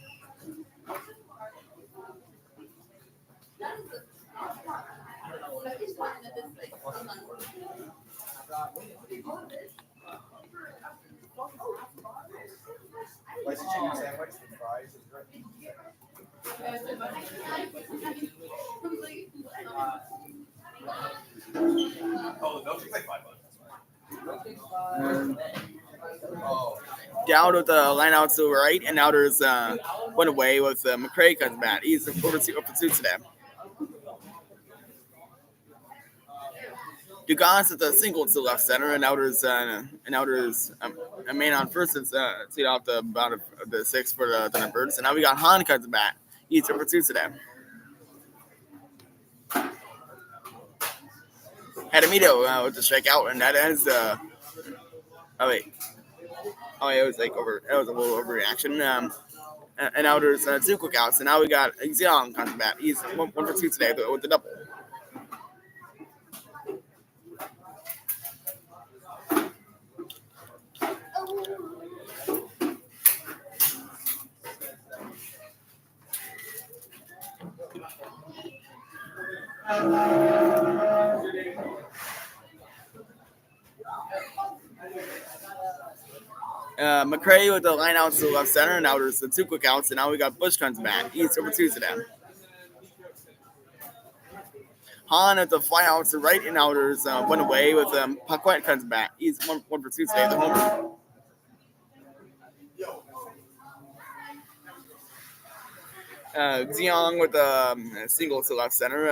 S1: Down with the line out to the right, and now there's one away with McCray comes back. He's over two today. Dugas at the single to left center, and now there's a man on first that's lead off the bottom of the six for the Thunderbirds, and now we got Han comes back. He's over two today. Hadamito with the strikeout, and that ends. It was like over. That was a little overreaction. And now there's two quick outs, and now we got Xiong comes back. He's one for two today with the double. McCray with the line out to the left center. Now there's the two quick outs, and now we got Bush comes back. He's over two today. Han at the fly out to the right, and now there's one away with Paquette comes back. He's one for two today. The homer. Xiong with the single to left center,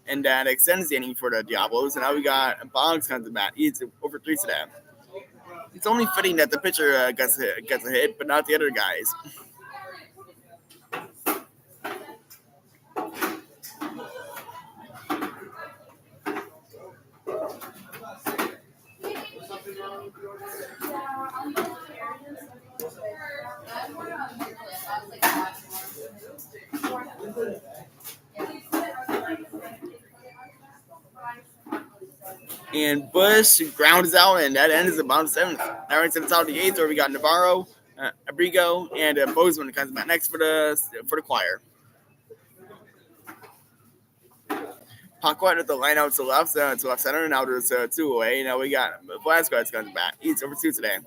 S1: and that extends the inning for the Diablos. And now we got Boggs comes to bat. He's over three today. It's only fitting that the pitcher gets a hit, but not the other guys. And Bush grounds out, and that ends the bottom seventh. Now we're into the top of the eighth, where we got Navarro, Abrigo, and Bozeman comes back next for the Choir. Paquette at the line out to left center, and now there's two away. Now we got Velasquez comes back. He's over two today.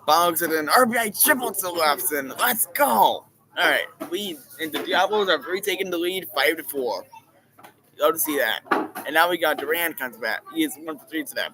S1: Boggs at an RBI triple to the left, and let's go! All right, and the Diablos are retaking the lead 5-4. Love to see that. And now we got Durant comes back. He is 1 for 3 today.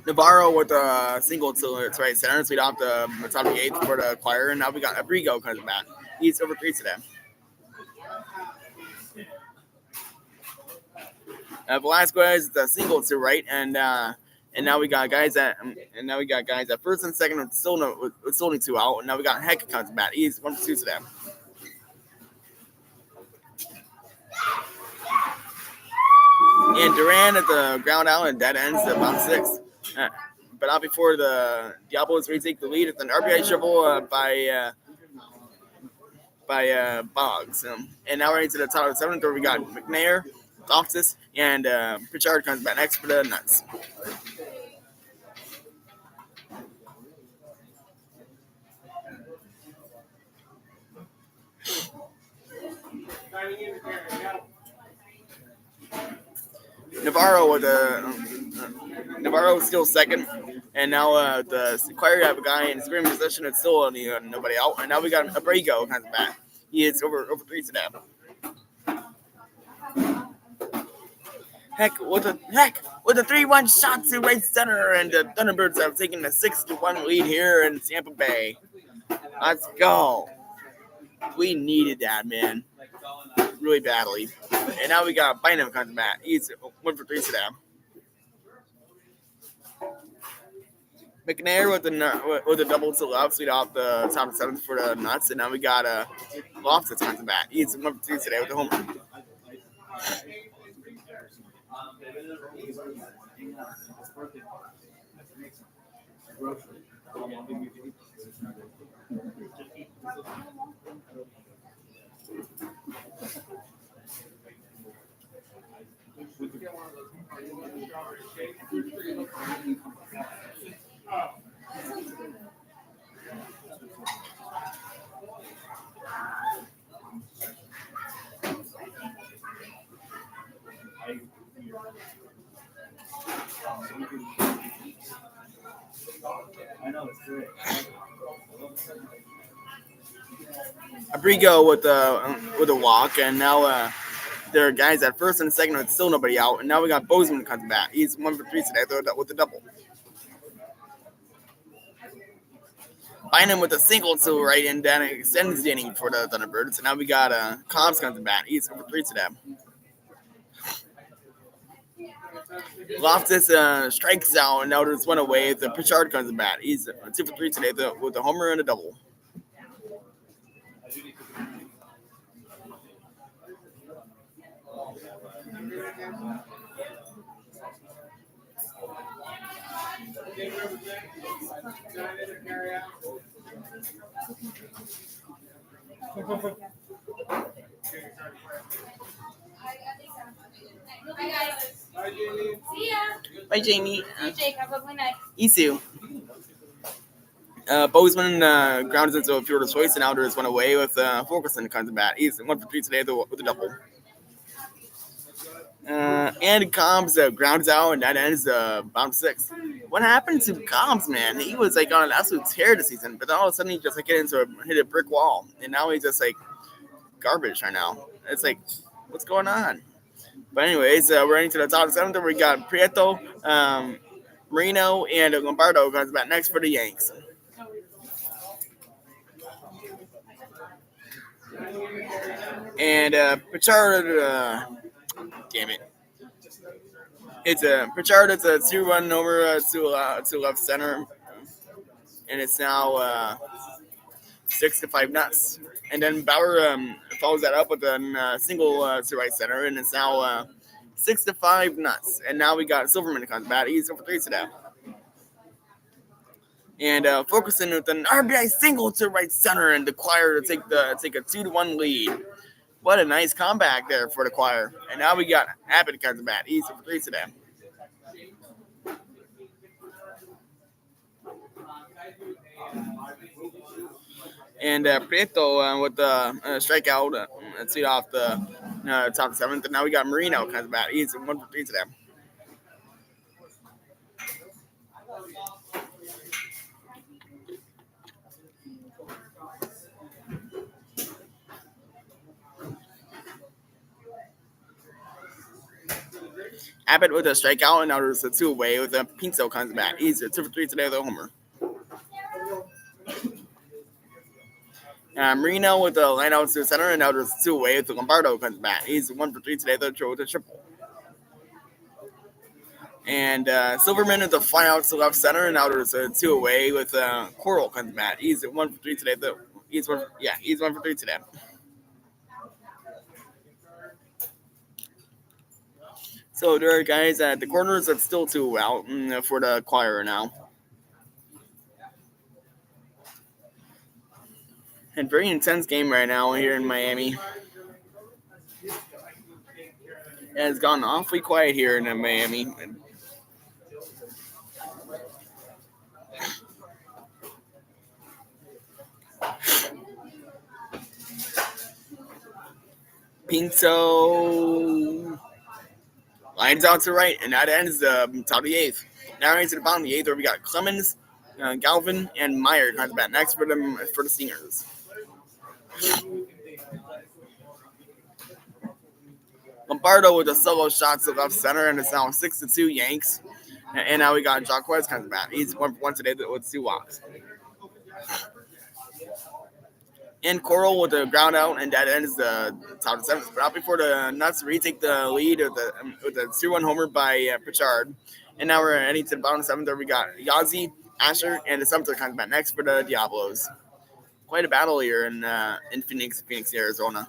S1: Navarro with a single to its right center, so we don't have the top of the eighth for the Choir. And now we got Abrigo comes back. He's over 3 today. Velasquez the single to right, and now we got guys at first and second with still only 2 out. And now we got Heck comes back. He's 1 for 2 today. And Duran at the ground out, and that ends the bottom 6. But not before the Diablos retake the lead. It's an RBI triple by Boggs. And now we're into the top of the 7th, where we got McNair, Loftus, and Pritchard comes back next for the Nuts. Navarro with Navarro is still second, and now the Choir have a guy in scoring position. It's still nobody out, and now we got Abrigo comes back. He is over 3 today. Heck, with a 3-1 shot to right center, and the Thunderbirds have taken a 6-1 lead here in Tampa Bay. Let's go. We needed that, man, really badly. And now we got Bynum coming back. He's 1 for 3 today. McNair with a double to left, lead off the top of 7th for the Nuts, and now we got Loftus coming back. He's 1 for 3 today with the home run. Abrigo with a walk, and now there are guys at first and second with still nobody out, and now we got Bozeman coming back. He's 1 for 3 today with a double. Bynum with a single to right, and then extends the inning for the Thunderbirds. And now we got Cobbs coming back. He's 1 for 3 today. Loftus strikes out, and now there's one away. The Pritchard comes back. He's 2 for 3 today with a homer and a double. Bye, Jamie.
S2: Jake, have a lovely night.
S1: Isu. Bozeman grounds into a fielder's choice, and now there's one away with Fulkerson comes back. He's 1 for 3 today with a double. And Cobbs grounds out, and that ends bottom 6. What happened to Cobbs, man? He was like on an absolute tear this season, but then all of a sudden he just like hit a brick wall, and now he's just like garbage right now. It's like, what's going on? But anyways, we're into the top 7th. We got Prieto, Marino, and Lombardo comes back next for the Yanks. And Pritchard, damn it. It's Pritchard. It's a 2-run over to left center, and it's now 6-5 Nuts. And then Bauer follows that up with a single to right center, and it's now 6-5 Nuts. And now we got Silverman comes back. He's 0 for 3 today. And Fulkerson with an RBI single to right center, and the Choir to take a 2-1 lead. What a nice comeback there for the Choir. And now we got Abbott comes back. He's 0 for 3 today. And Prieto with the strikeout and lead off the top 7th. And now we got Marino comes back. He's 1 for 3 today. Abbott with a strikeout, and now there's a 2 away with a Pinto comes back. He's 2 for 3 today with a homer. Marino with the line out to the center, and now there's 2 away with Lombardo comes back. He's 1 for 3 today with a triple. And Silverman with the fly out to left center, and now there's a 2 away with Coral comes back. He's 1 for 3 today. He's 1 for 3 today. So there are guys at the corners that's still 2 out for the Choir now. And very intense game right now here in Miami. It has gone awfully quiet here in Miami. Pinto lines out to right, and that ends the top of the 8th. Now into the bottom of the 8th, where we got Clemens, Galvin, and Meyer comes back next for the Stingers. Lombardo with a solo shot to left center, and it's now 6-2 Yanks. And now we got Jacquez comes back. He's 1 for 1 today with 2 walks. And Coral with the ground out, and that ends the top of the seventh. But out before the Nuts retake the lead with the 2-1 homer by Pritchard. And now we're heading to the bottom of the seventh. There we got Yazzie, Asher, and the Sumter comes back next for the Diablos. Quite a battle here in Phoenix, Arizona.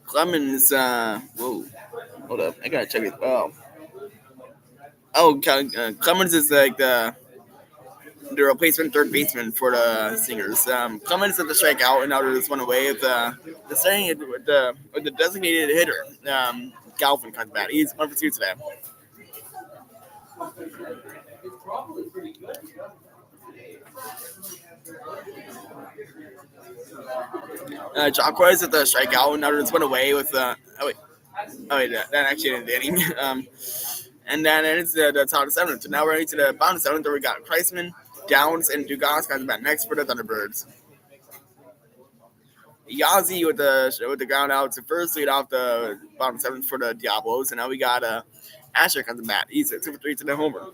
S1: Clemens, whoa, hold up, I gotta check it. Clemens is like the replacement third baseman for the Stingers. Clemens at the strikeout, and now there's one away with the designated hitter. Galvin comes back. He's 1 for 2 today. Jacquez at the strikeout, and now there's one away with that actually didn't hit him. And then it's the top of the seventh. So now we're into the bottom of the seventh. Where we got Kreisman, Downs, and Dugas comes back next for the Thunderbirds. Yazzie with the ground out to first lead off the bottom seventh for the Diablos, and now we got Asher comes back. He's at 2 for 3 to the homer.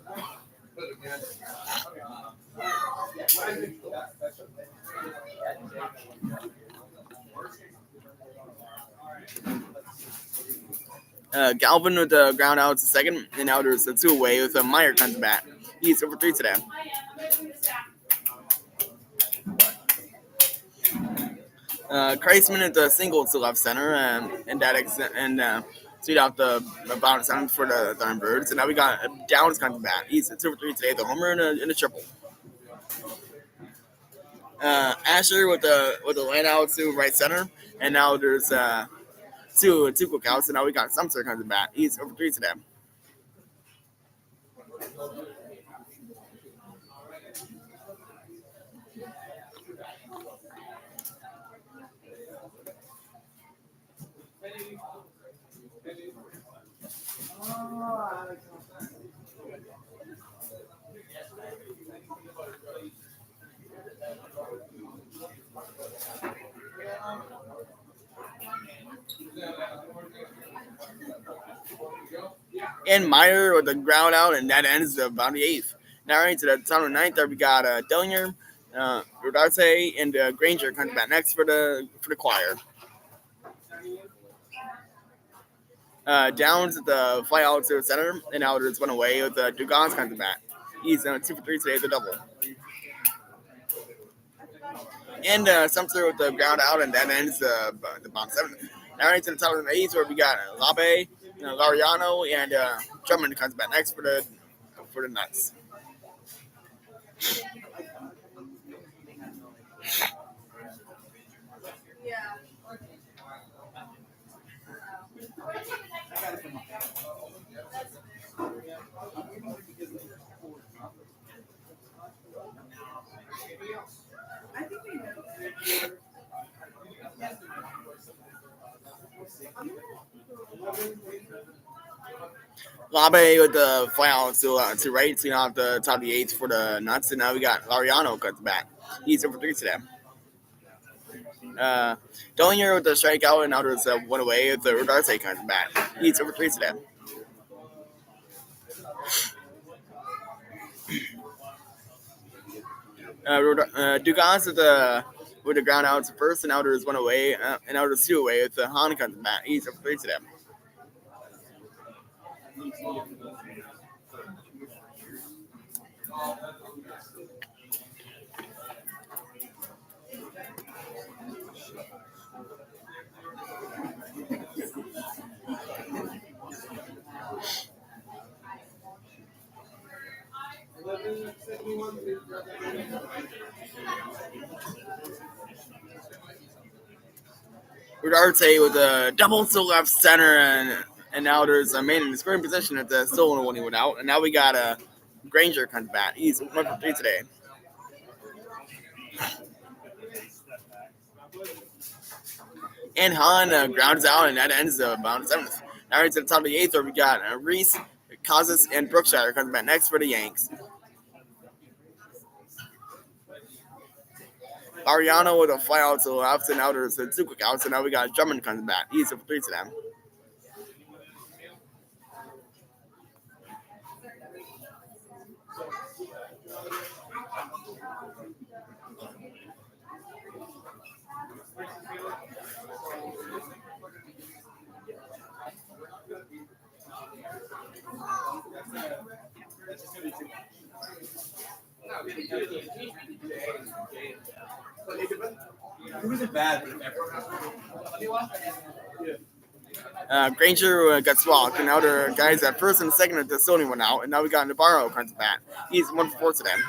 S1: Galvin with the ground out to second, and now there's a 2 away with Meyer comes back. He's 2 for 3 today. Kreisman at the single to left center, and sweet out the bottom seventh for the Thunderbirds. And now we got Downs coming back. He's at 2 for 3 today, the homer and a triple. Asher with the line out to right center, and now there's two quick outs, and now we got Sumter coming back. He's over 3 today. And Meyer with the ground out, and that ends the bottom of the eighth. Now right to the top of the ninth, there we got Dellinger, Rodarte, and Granger comes back next for the choir. Downs at the fly out to the center, and now there's one away with Dugas coming back. He's 2 for 3 today, the double. And Sumter with the ground out, and that ends the bottom seventh. Now right to the top of the eighth, where we got Labe, Lariano, and Drummond comes back next for the Nuts. Labe with the fly out to right, so off the top of the eighth for the Nuts, and now we got Lariano cuts back. He's over 3 today. Dellinger with the strikeout, and now there's one away with the Rodarte comes back. He's over 3 today. Dugas with the ground out to first, and now there's one away, and now there's 2 away with the Han comes back. He's over 3 today. Rodarte with a double to left center, and now there's a man in the scoring position at the still when he went out, and now we got a Granger comes back. He's 1 for 3 today. And Han grounds out, and that ends the bottom seventh. Now into the top of the eighth, where we got Reese, Causes, and Brookshire comes back next for the Yanks. Ariano with a fly out to the left, and now there's two quick outs, and now we got Drummond comes back. He's up 3 to them.
S3: Who was it bad?
S1: Granger gets walked, and now the guys at first and second at the Sony went out, and now we got Navarro comes back. He's 1 for 4 to them.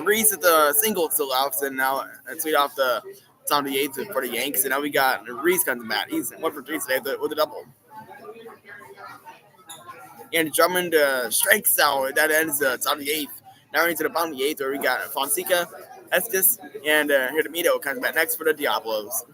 S1: Reese at the single to the left, and now tweet off the top of the eighth for the Yanks, and now we got Reese comes back. He's 1 for 3 today with a double. And Drummond strikes out. That ends the top of the eighth. Now we're into the bottom of the eighth, where we got Fonseca, Estes, and Hidemito comes back next for the Diablos.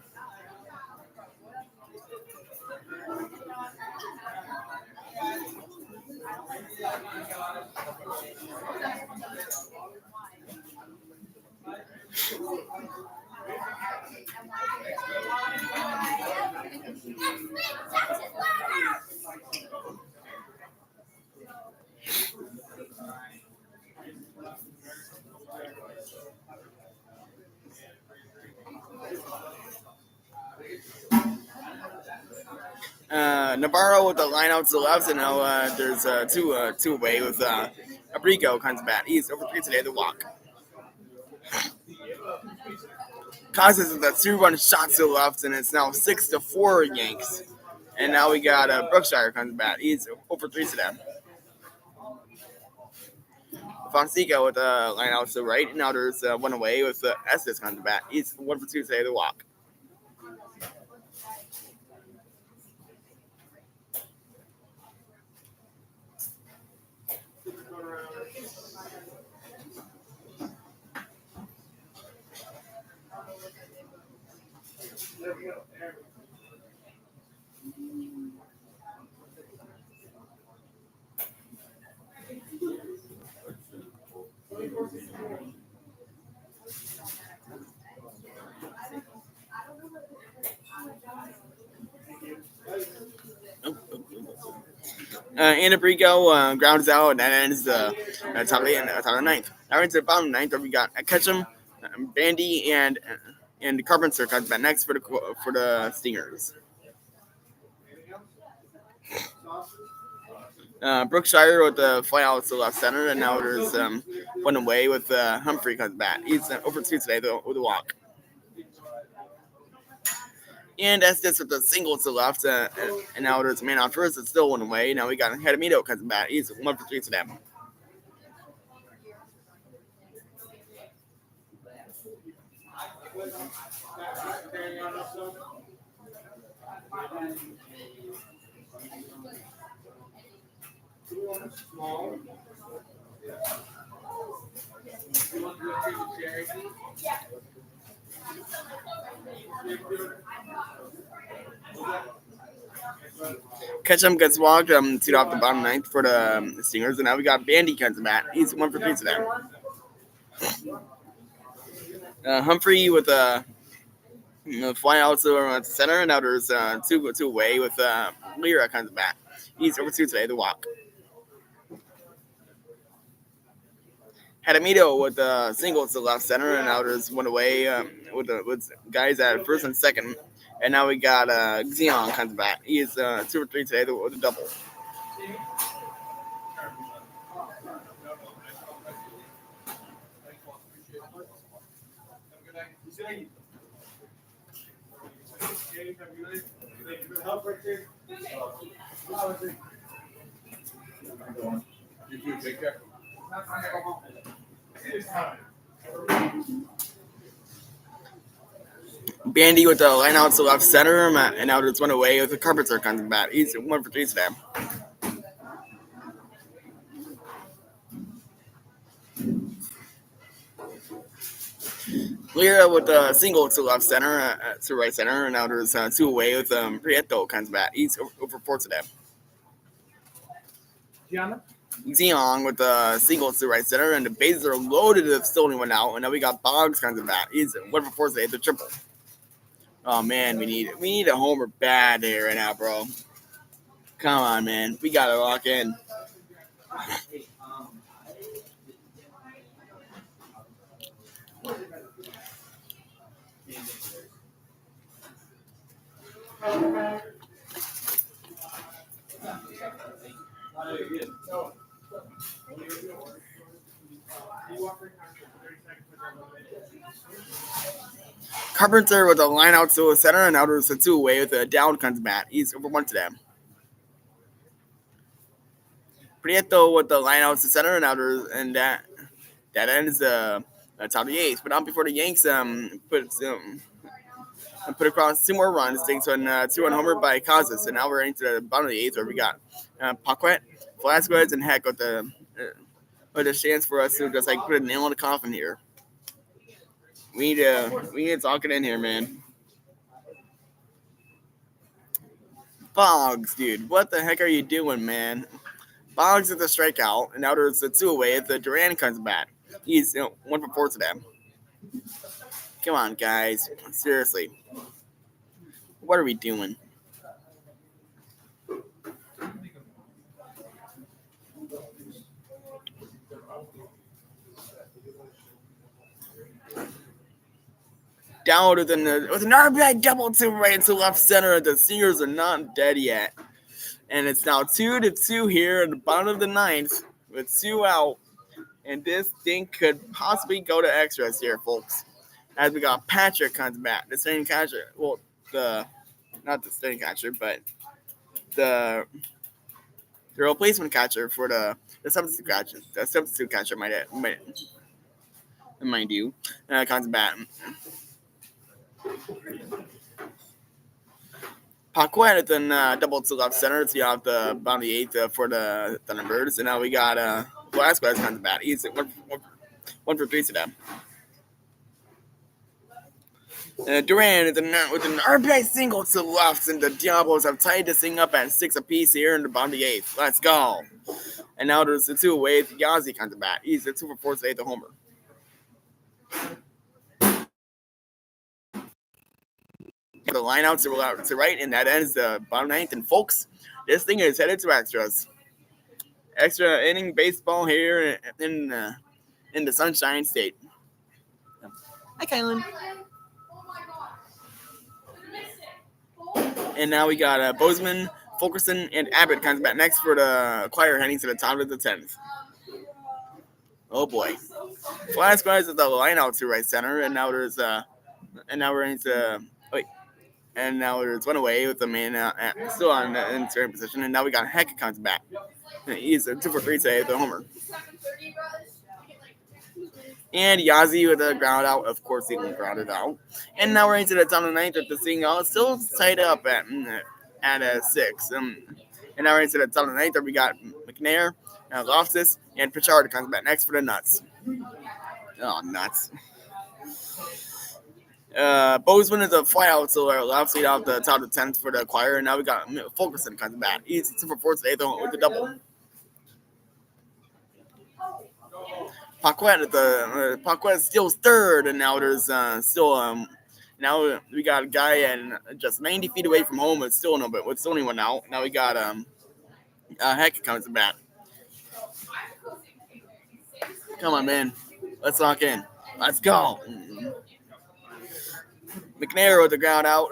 S1: Navarro with the line out to the left, and now there's two away with Abrigo comes back. He's over 3 today, the walk. Causes the 2-run shot to the left, and it's now 6 to 4 Yanks. And now we got Brookshire comes back. He's over 3 to them. Fonseca with the line out to the right. Now there's one away with Estes comes back. He's 1 for 2 today, the walk. And Abrigo grounds out, and that ends the top of the ninth. Now into the bottom of the ninth, where we got Ketchum, Bandy, and Carpenter comes back next for the Stingers. Brookshire with the fly out to the left center, and now there's one away with Humphrey comes back. He's over 2 today with the walk. And that's just with the single to the left, and now there's a man on first. It's still one away. Now we got Hidemito comes back. He's 1 for 3 today. Ketchum gets walked to off the bottom ninth for the Stingers, and now we got Bandy comes back. He's 1 for 3 today. Humphrey with a fly out to the center, and now there's two away with Lyra comes back. He's over 2 today, the walk. Hidemito with the single to the left center, and now there's one away with guys at first and second. And now we got Xeon comes back. He is 2 for 3 today with a double.
S3: You too, take care.
S1: Bandy with the line out to left center, and now there's one away with the Carpenter comes back. He's 1 for 3 today. Lira with a single to left center, to right center, and now there's 2 away with Prieto comes back. He's over 4 to them.
S2: Gianna?
S1: Zeong with the single to right center, and the bases are loaded if still only went out. And now we got Boggs comes back. He's 1 for 4 today, the triple. Oh man, we need a homer bad here right now, bro. Come on, man, we gotta lock in. Carpenter with a line out to the center, and now there's a 2 away with a down comes back. He's over 1 to them. Prieto with the line out to center, and now there's that ends the top of the 8th. But not before the Yanks put across 2 more runs, thanks to a 2-run homer by Casas. And now we're into the bottom of the 8th, where we got Paquette, Velasquez, and Heck with the chance for us to just like put a nail in the coffin here. We need to talk it in here, man. Boggs, dude, what the heck are you doing, man? Boggs at the strikeout, and now there's a 2 away. If the Duran comes back, he's 1 for 4 to them. Come on, guys, seriously, what are we doing? Down with an RBI double to right to left center. The Seniors are not dead yet. And it's now 2-2 here at the bottom of the 9th with 2 out. And this thing could possibly go to extras here, folks. As we got Patrick comes back. The starting catcher. Well, not the starting catcher, but the replacement catcher for the substitute catcher. The substitute catcher mind you, comes back. Paquette then double to left center to off the bottom of the 8th for the Thunderbirds. And now we got Velasquez comes back. He's 1 for 3 to them. Duran with an RBI single to the left, and the Diablos have tied this thing up at 6 apiece here in the bottom of the 8th. Let's go. And now there's the 2 away. Yazzie comes back. He's 2 for 4 today, the homer. The line out to right, and that ends the bottom 9th. And folks, this thing is headed to extras. Extra inning baseball here in the Sunshine State. Hi, Kylan. And now we got Bozeman, Fulkerson, and Abbott comes back next for the Choir heading to the top of the 10th. Oh boy. Velasquez is the line out to right center, and now there's and now there's 1 away with the man still in certain position, and now we got Heck comes back. He's 2 for 3 today with the homer. And Yazzie with a ground out. Of course, he didn't ground it out. And now we're into the top of the 9th with the thing still tied up at 6. And now we're into the top of the 9th where we got McNair, Loftus, and Pritchard comes back next for the Nuts. Oh, Nuts. Bozeman is a fly out to our left, lead off the top of the 10th for the Choir. And now we got Fulkerson comes back. He's 2 for 4 today with the double. Paquette steals 3rd, and now there's now we got a guy and just 90 feet away from home. It's still only 1 out. Now we got Heck comes back. Come on, man, let's lock in. Let's go. McNair with the ground out.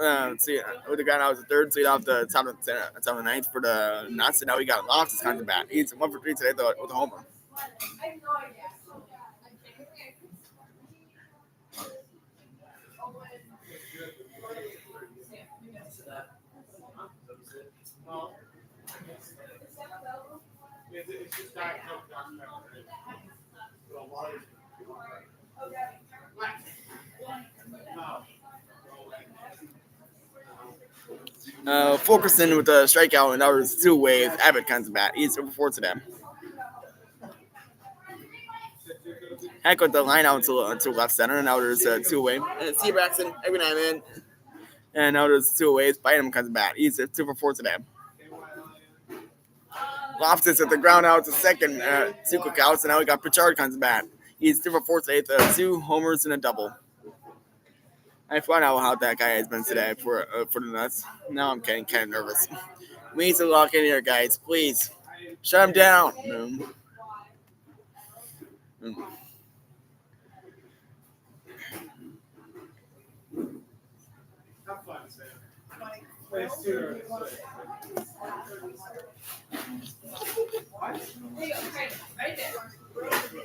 S1: With the ground out was the 3rd, lead off the top of the 9th for the Nuts. And now we got Loftus comes back. He's 1 for 3 today with the homer. Fulkerson with a strikeout, and now there's 2 waves. Abbott comes back. He's over 4 to them. Heck with the line out to left center, and now there's two away. And see Braxton every now and then. And now there's two away. Bynum comes back. He's 2 for 4 today. Loftus at the ground out to second. Two cookouts, and now we got Pritchard comes back. He's 2 for 4 today. 2 homers and a double. I found out how that guy has been today for the Nuts. Now I'm getting kind of nervous. We need to lock in here, guys. Please. Shut him down.
S3: Have fun, Sam. Play sooner.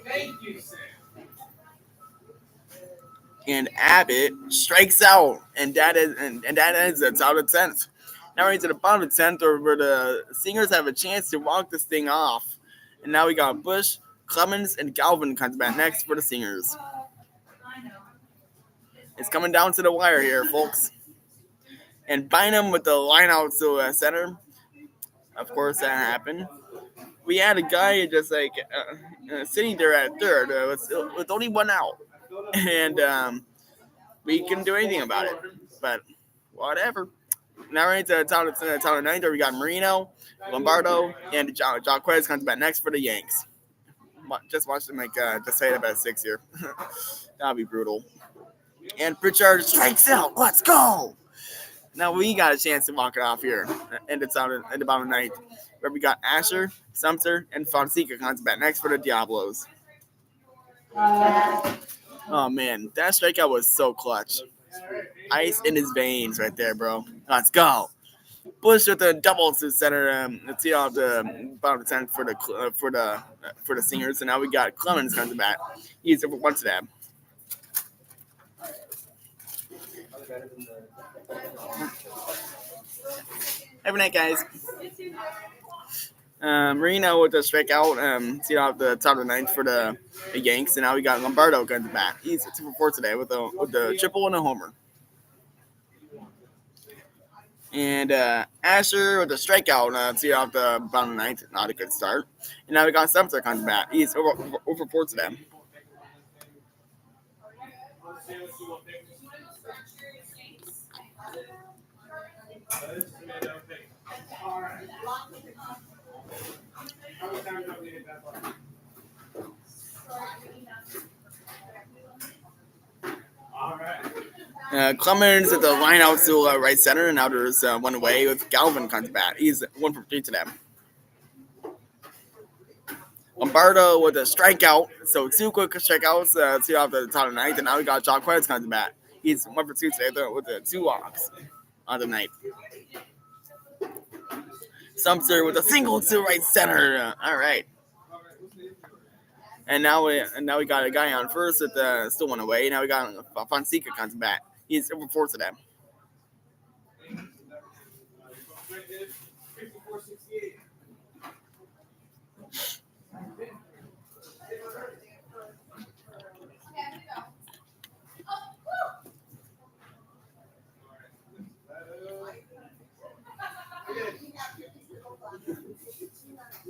S3: Thank you, Sam.
S1: And Abbott strikes out, and that ends the top of the 10th. Now we're into the bottom of the 10th, where the Singers have a chance to walk this thing off. And now we got Bush, Clemens, and Galvin comes back next for the Singers. It's coming down to the wire here, folks. And Bynum with the line out to center. Of course, that happened. We had a guy just like sitting there at third with only one out. And we couldn't do anything about it. But whatever. Now we're into the top of the ninth, where we got Marino, Lombardo, and Jaquez comes back next for the Yanks. Just watch them just say it about 6 here. That'll be brutal. And Pritchard strikes out. Let's go. Now we got a chance to walk it off here. And it's out at the bottom of the ninth, where we got Asher, Sumter, and Fonseca comes back next for the Diablos. Oh man, that strikeout was so clutch. Ice in his veins right there, bro. Let's go. Bush with the double to center. Let's see off the bottom of the 10th for the Singers. And now we got Clemens comes back. He's over one to that. Every night, guys. Marino with the strikeout. See off the top of the ninth for the Yanks. And now we got Lombardo comes back. He's 2 for 4 today with the triple and a homer. And Asher with a strikeout. See off the bottom of the ninth. Not a good start. And now we got Sumter comes back. He's over 4 today. Clemens at the line out to right center, and now there's one away with Galvin comes back. He's 1 for 3 to them. Lombardo with a strikeout, so 2 quick strikeouts, 2 off the top of the ninth, and now we got Jaquez comes back. He's 1 for 2 today with the 2 walks on the ninth. Sumter with a single to right center. All right. And now we got a guy on first with still one away. Now we got Fonseca comes back. He's over 4 to them.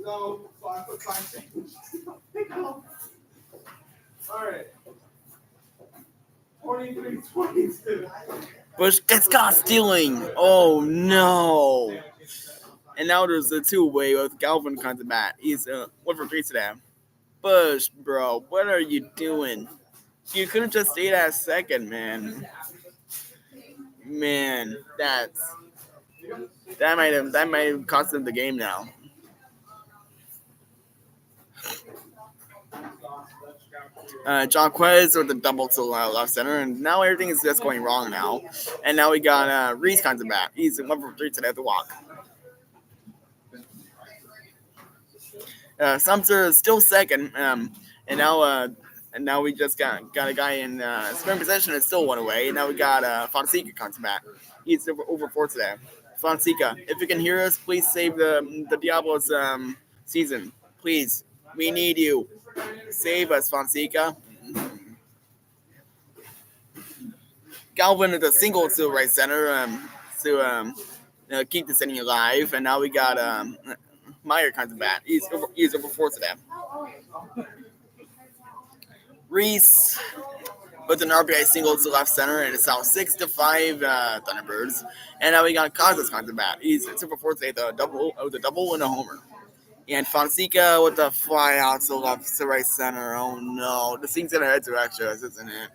S3: No, 5 All right. 23-22.
S1: Bush gets caught stealing. Oh no! And now there's the 2 away with Galvin comes back. He's 1 for 3 to them. Bush, bro, what are you doing? You could have just stayed at second, man. Man, that might have cost them the game now. Jaquez with the double to left center, and now everything is just going wrong now. And now we got Reese comes back. He's 1 for 3 today at the walk. Sumter is still second, and now we just got a guy in scoring possession. It's still 1 away. And now we got Fonseca comes back. He's over 4 today. Fonseca, if you can hear us, please save the Diablos season. Please, we need you. Save us, Fonseca. Galvin with a single to right center to keep this inning alive. And now we got Meyer comes back. He's over 4 to them. Reese with an RBI single to left center, and it's out 6-5 Thunderbirds. And now we got Costas on the bat. He's 2-for-4 today, the double and a homer. And Fonseca with the fly out to left to right center. Oh no, the thing's gonna head to extras, isn't it?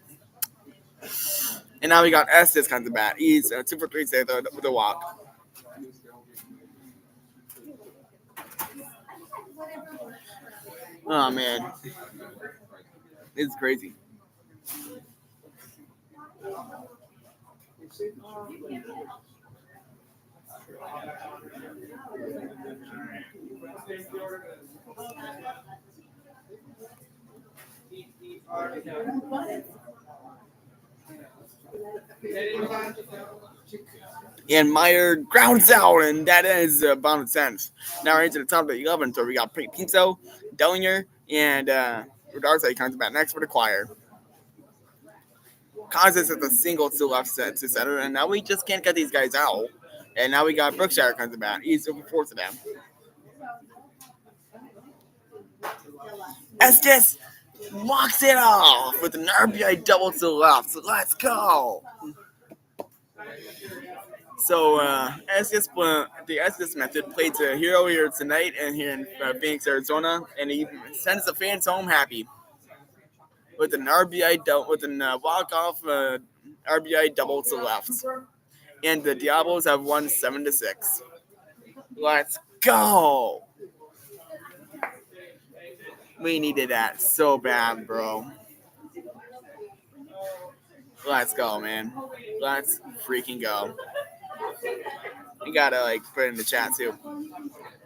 S1: And now we got Estes on the bat. He's 2-for-3 today with a walk. Oh man, it's crazy. And Meyer grounds out, and that is bottom 10th. Now we're into the top of the 11th, where we got Pinto, Dellinger, and Rodarte comes back next for the choir. Causes at the single to left set to center, and now we just can't get these guys out. And now we got Brookshire comes back. He's over 4 to them. Estes walks it off with an RBI double to the left. So let's go. So the Estes method played to Hero here tonight and here in Phoenix, Arizona, and he sends the fans home happy with an RBI walk-off RBI double to left. And the Diablos have won 7-6. Let's go. We needed that so bad, bro. Let's go, man. Let's freaking go. You gotta put it in the chat too.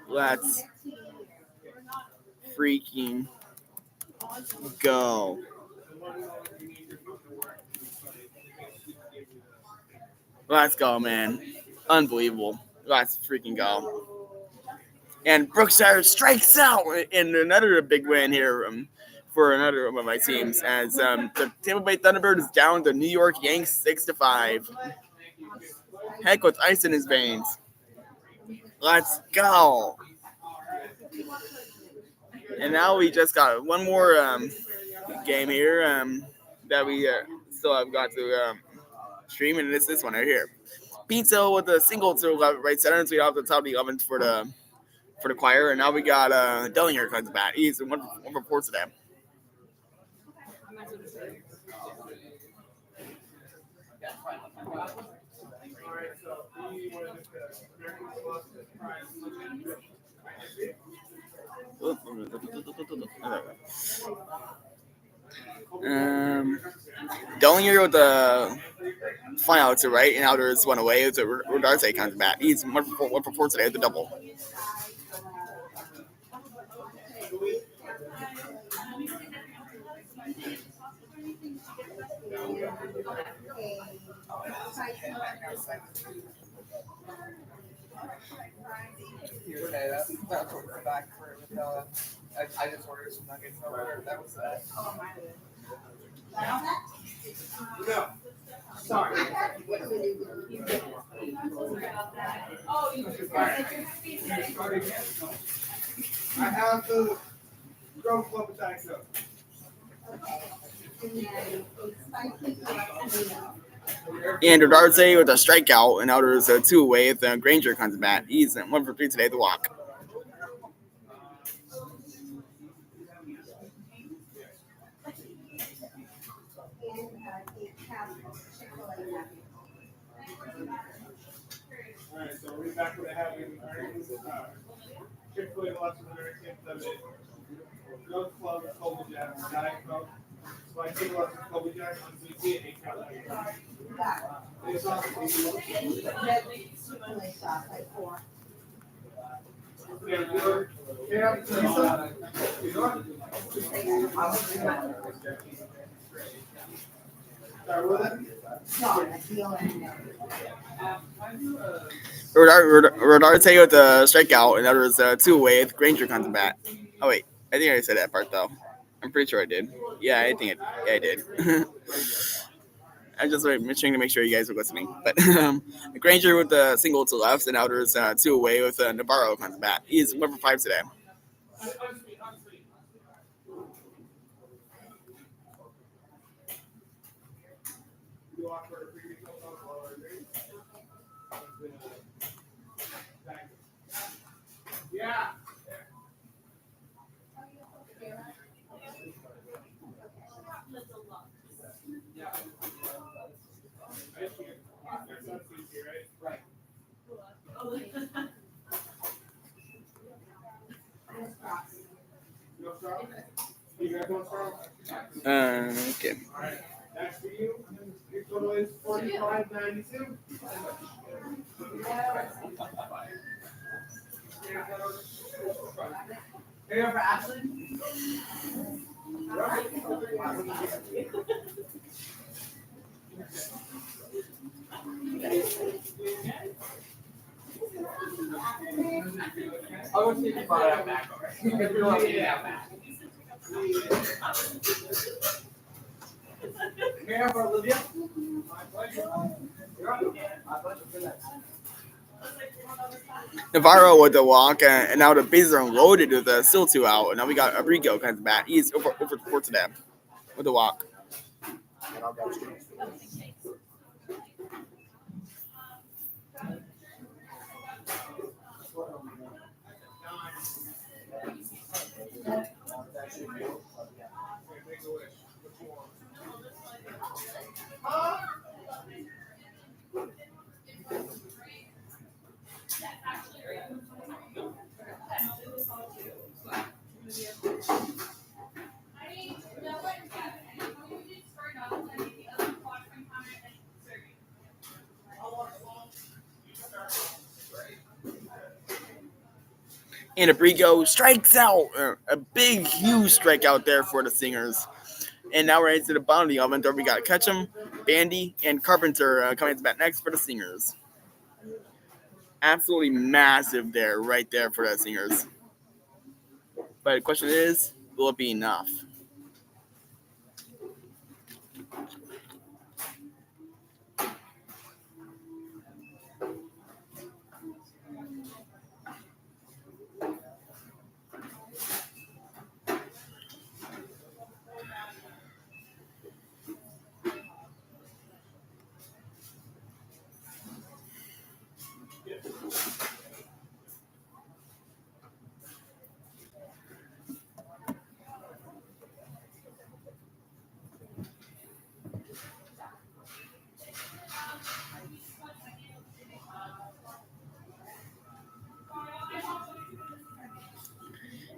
S1: Let's freaking go. Let's go, man. Unbelievable. Let's freaking go. And Brookshire strikes out in another big win here for another of my teams, as the Tampa Bay Thunderbird is down the New York Yanks 6-5. Heck with ice in his veins. Let's go. And now we just got one more game here that we still have got to stream, and it's this one right here. Pinto with a single to right center, so we off the top of the 11th for the choir, and now we got Dellinger comes back. He's 1-for-4 today. Dellinger with the fly out to right, and now there's one away. It's a Rodarte comes back. He's 1-for-4 today with the double.
S4: Okay, that's what we're back for with I just ordered some nuggets over. That was that.
S3: No. Sorry. I have the Grove Club Attack Cup.
S1: And Rodarte with a strikeout, and now there's a 2 away with Granger comes back. He's 1-for-3 today to walk.
S3: All right, so we're back with having Chick-fil-A lots of Americans. Grove Club, Colby Jack, Diet Coke. So I take lots of Colby Jack on CT and 8 calories. It's awesome.
S1: Rodarte with the strikeout, and there was 2 away with Granger comes back. Oh wait, I think I already said that part though. I'm pretty sure I did. Yeah, I did. I'm just trying to make sure you guys are listening. But Granger with the single to left, and now there's 2 away with Navarro comes back. He's 1-for-5 today.
S3: Yeah. Right. No straw? You guys want straw?
S1: Okay.
S3: That's for you. Your total is $45.92. Pay for Ashley?
S4: I'll go see if you brought it out back. If you don't want to get it out back.
S3: Pay for Olivia? My pleasure. My pleasure. Good night.
S1: Navarro with the walk, and now the bases are unloaded with still 2 out. And now we got Abrigo kind of bat. He's over to them with the walk. And Abrigo strikes out. A big, huge strikeout there for the Singers. And now we're into the bottom of the oven. There we got Ketchum, Bandy, and Carpenter coming to bat next for the Singers. Absolutely massive there, right there for the Singers. But the question is, will it be enough?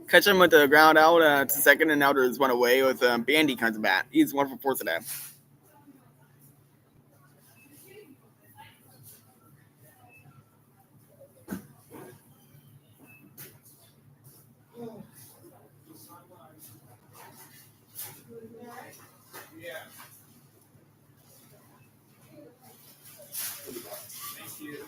S1: Ketchum with the ground out to second, and now there's one away with Bandy comes to bat. He's 1 for 4 today.
S3: Yeah. Thank you.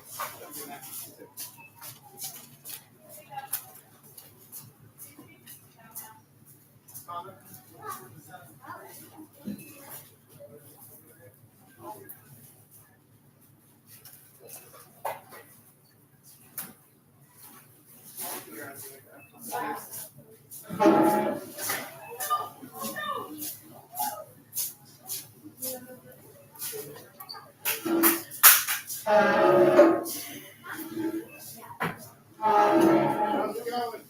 S3: How's it going?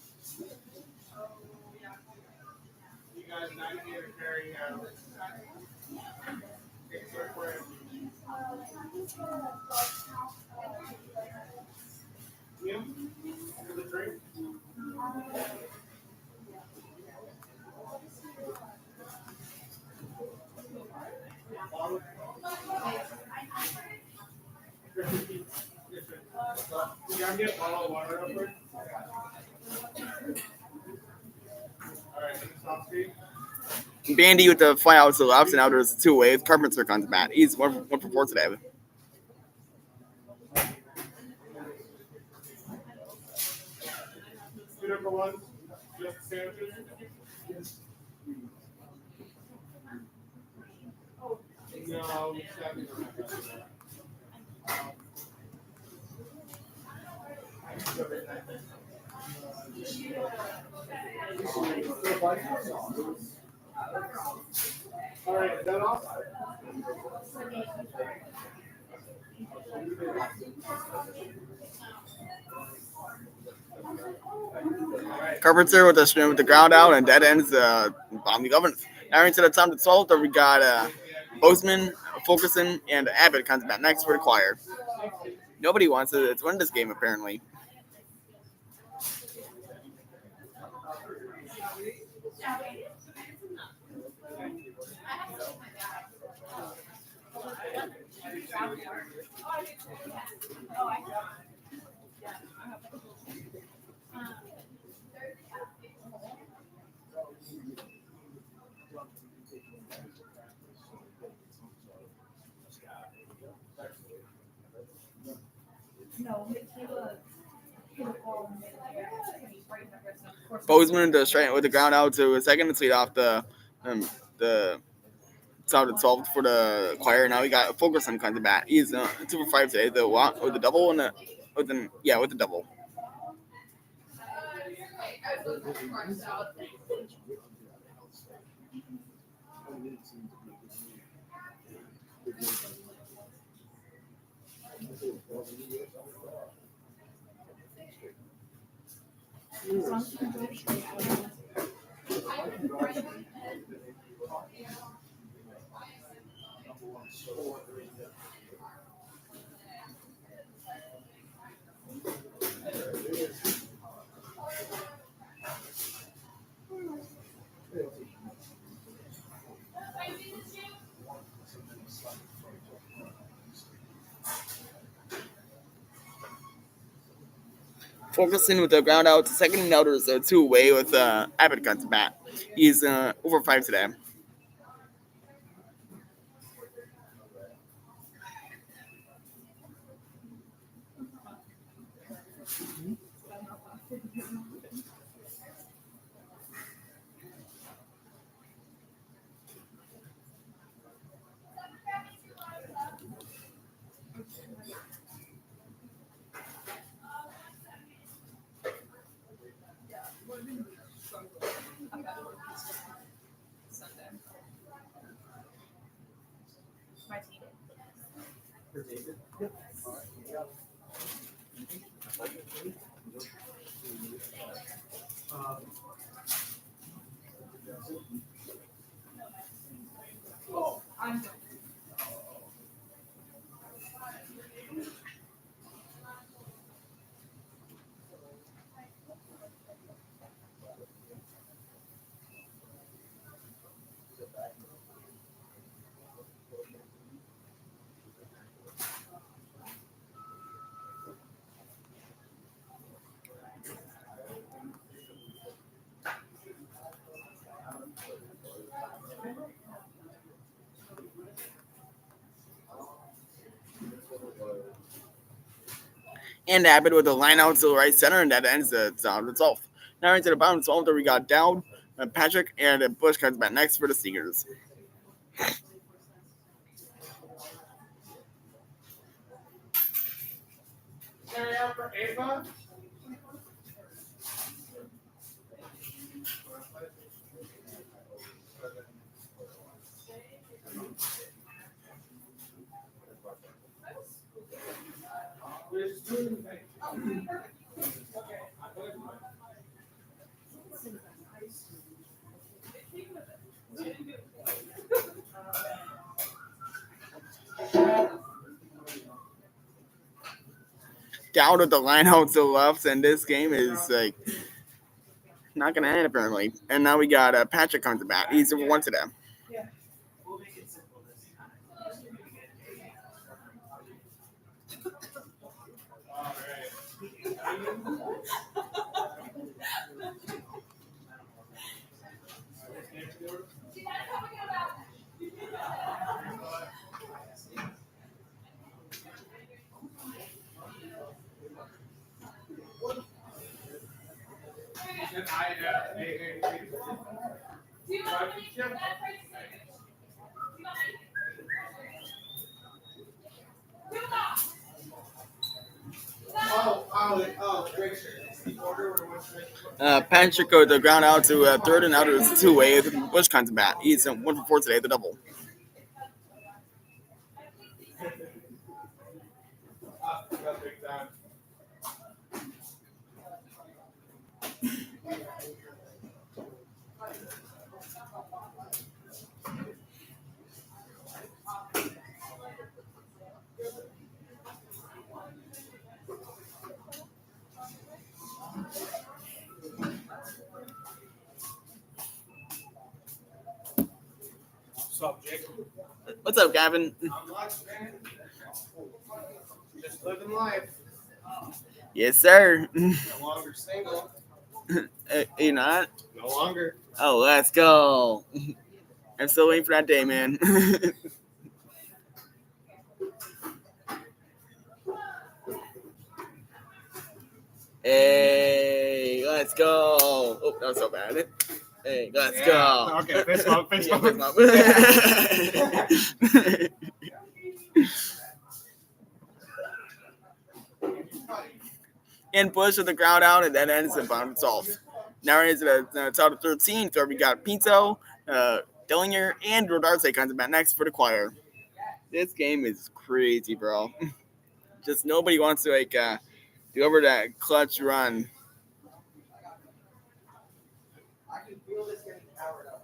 S3: You guys not here to carry out. You? For the drink? You gotta get a bottle of water real quick. Alright, stop speed.
S1: Bandy with the fly out to the left, and now there's 2 away with Carpenter comes to bat. He's 1 for 4 today.
S3: 2 number ones, just sandwiches. No, we haven't. All right, is that off?
S1: Carpenter with the ground out and dead ends bomb the government. Now into the time to 12, we got Bozeman, Fulkerson, and Abbott comes back next for the choir. Nobody wants to win this game apparently. Bozeman to straight with the ground out to a second to lead off the top of 12 for the choir. Now we got Fulkerson comes back. He's 2 for 5 today. With the double and with the double. Fulkerson with the ground out to second and outers 2 away with Abbott comes back. He's over 5 today. And Abbott with the line out to the right center, and that ends the top of 12. Now into the bottom of 12, we got Dowd, Patrick, and Bush comes back next for the Stingers.
S3: Carry out for Ava.
S1: Dowd with the line out to the left, and this game is like not going to end apparently. And now we got Patrick comes back. He's over 1 today.
S3: Oh, great. The order or what
S1: Patrick goes the ground out to third and out of his two-way. Bush comes back. He's 1 for 4 today, the double. What's up, Gavin?
S3: Just living life.
S1: Yes, sir.
S3: No longer single.
S1: You not?
S3: No longer.
S1: Oh, let's go. I'm still waiting for that day, man. Hey, let's go. Oh, that was so bad. Hey, let's go.
S3: Okay, fist bump, fist
S1: Yeah,
S3: bump.
S1: fist bump. And Bush with the ground out, and that ends in bounce off. Now we're into the top of 13, so we got Pinto, Dillinger, and Rodarte comes back next for the choir. This game is crazy, bro. Just nobody wants to do over that clutch run.
S4: I can feel this getting powered up.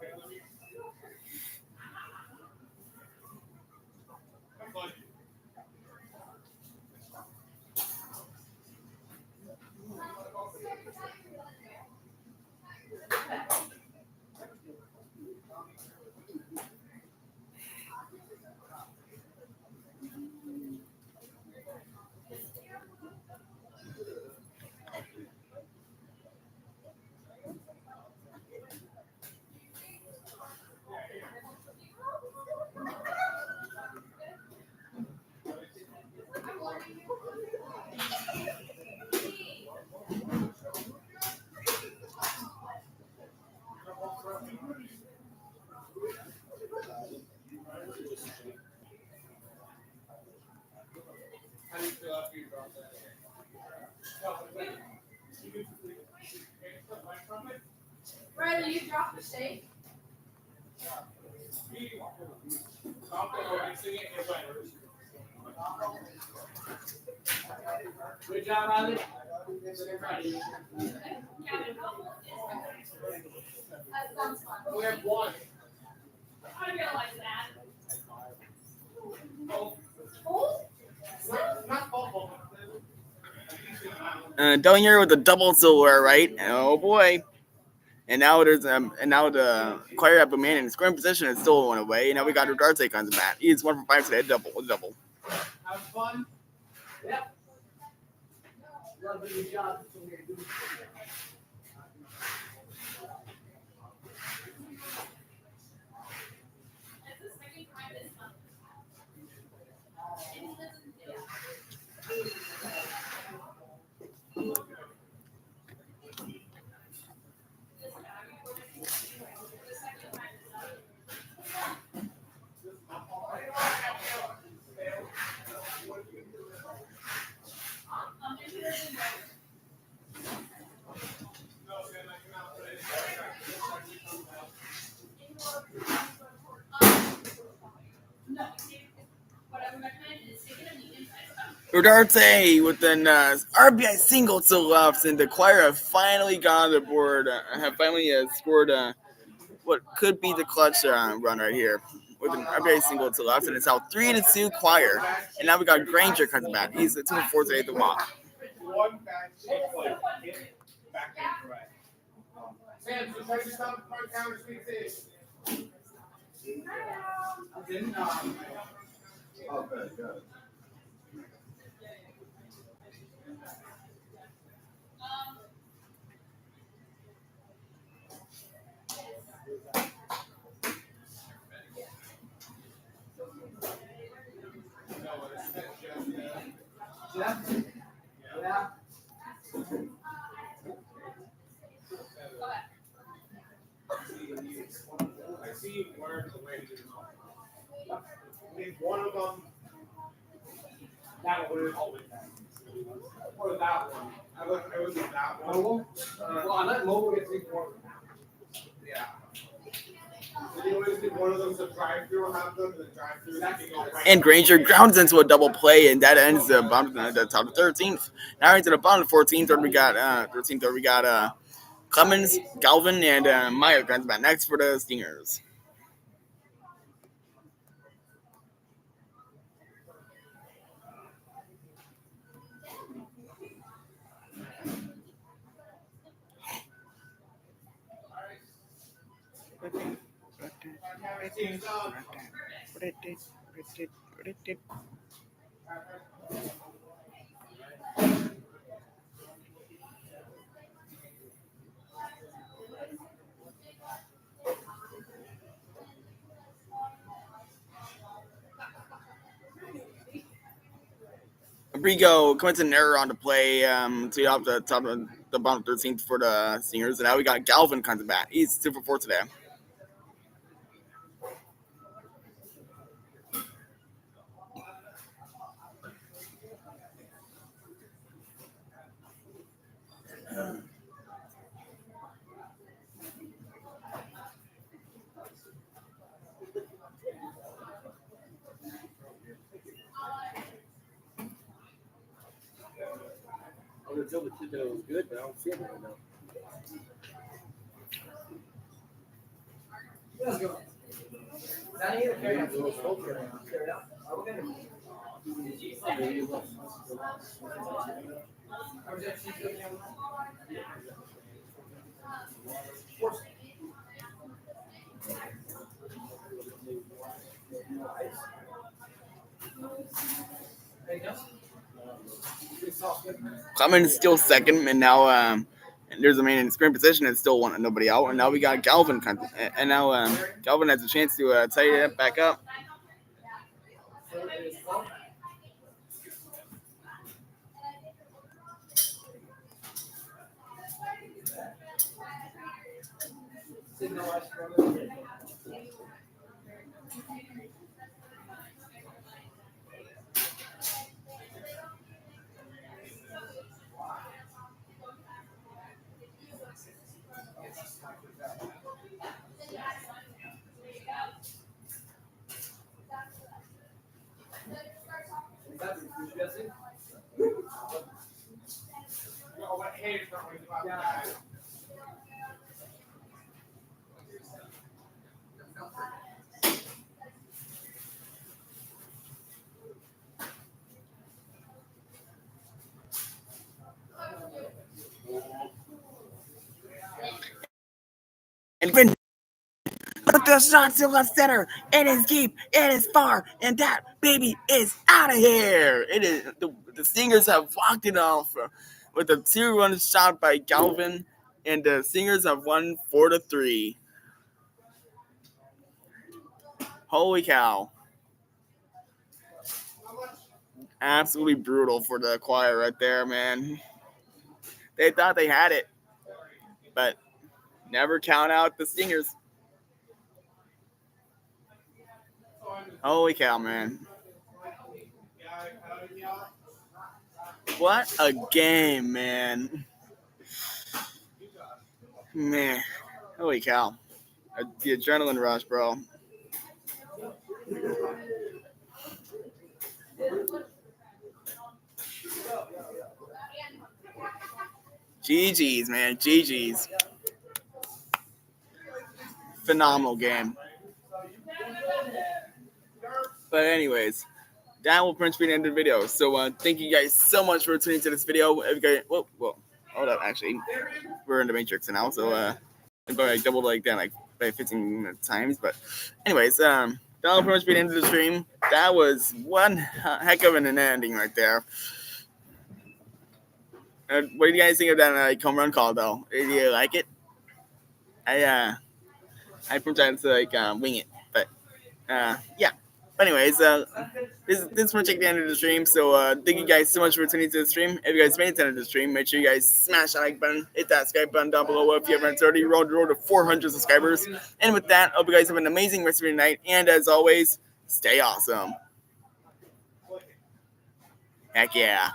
S3: How do you feel after you drop that?
S2: Riley, you dropped the steak.
S3: Good job, Riley.
S2: That sounds fun.
S3: We have one.
S2: I realize that.
S3: Oh,
S2: Oh,
S3: not bubble.
S1: Dillinger with a double silverware, right? Oh boy. And now the choir up a man in scoring position is still one away. And now we got Rodarte comes back. He's 1 for 5 today, double.
S3: Have fun.
S4: Yep. Love your job.
S2: it's the second time this month. And he lives in Philly. This guy, the second time this month. If he lives in no, what I would recommend is taking a medium size.
S1: Rodarte with an RBI single to left, and the choir have finally got on the board. Have finally scored what could be the clutch run right here with an RBI single to left, and it's out 3-2 choir. And now we got Granger coming back. He's 2 for 4 today at the walk.
S3: One back shape like back and right. Sam, so try to stop the front counter sweet fish. Then,
S5: Oh, good.
S4: Yeah. Yeah.
S3: I see where the way to do I think one of them that would always happen. Or that one. I would do that one. Mobile? Well, I let mobile get 3-4. Yeah. So you always do one of those to drive through, have them, and then drive through. That can go right.
S1: And Granger grounds into a double play, and that ends the bottom the top of 13th. Now into the bottom of 14th. Third we got 13th. Third we got Clemens, Galvin, and Meyer grounds back next for the Stingers. Abrigo commits an error on the play to off the top of the bottom 13th for the Stingers. And now we got Galvin comes back. He's 2 for 4 today.
S5: I was gonna tell the kid that it was good, but I don't see it right now.
S1: Clemens is still second, and now and there's a man in screen position and still one nobody out. And now we got Galvin, and now Galvin has a chance to tie it back up. And Vin, but the shot to left center. It is deep. It is far, and that baby is out of here. It is the Stingers have walked it off with a 2-run shot by Galvin, and the Stingers have won 4-3. Holy cow! Absolutely brutal for the choir right there, man. They thought they had it, but never count out the Stingers. Holy cow, man. What a game, man. Man. Holy cow. The adrenaline rush, bro. GG's, man. GG's. Phenomenal game. But anyways, that will pretty much be the end of the video. So thank you guys so much for tuning to this video. If you guys, whoa, hold up, actually, we're in the Matrix now, so I doubled like that like by 15 times. But anyways, that will pretty much be the end of the stream. That was one heck of an ending right there. What do you guys think of that home run call though? Did you like it? I pretty much had to wing it, but yeah. But anyways, this is pretty much the end of the stream. So thank you guys so much for tuning to the stream. If you guys made it to the end of the stream, make sure you guys smash that like button, hit that subscribe button down below. If you haven't already, road to 400 subscribers. And with that, I hope you guys have an amazing rest of your night. And as always, stay awesome. Heck yeah.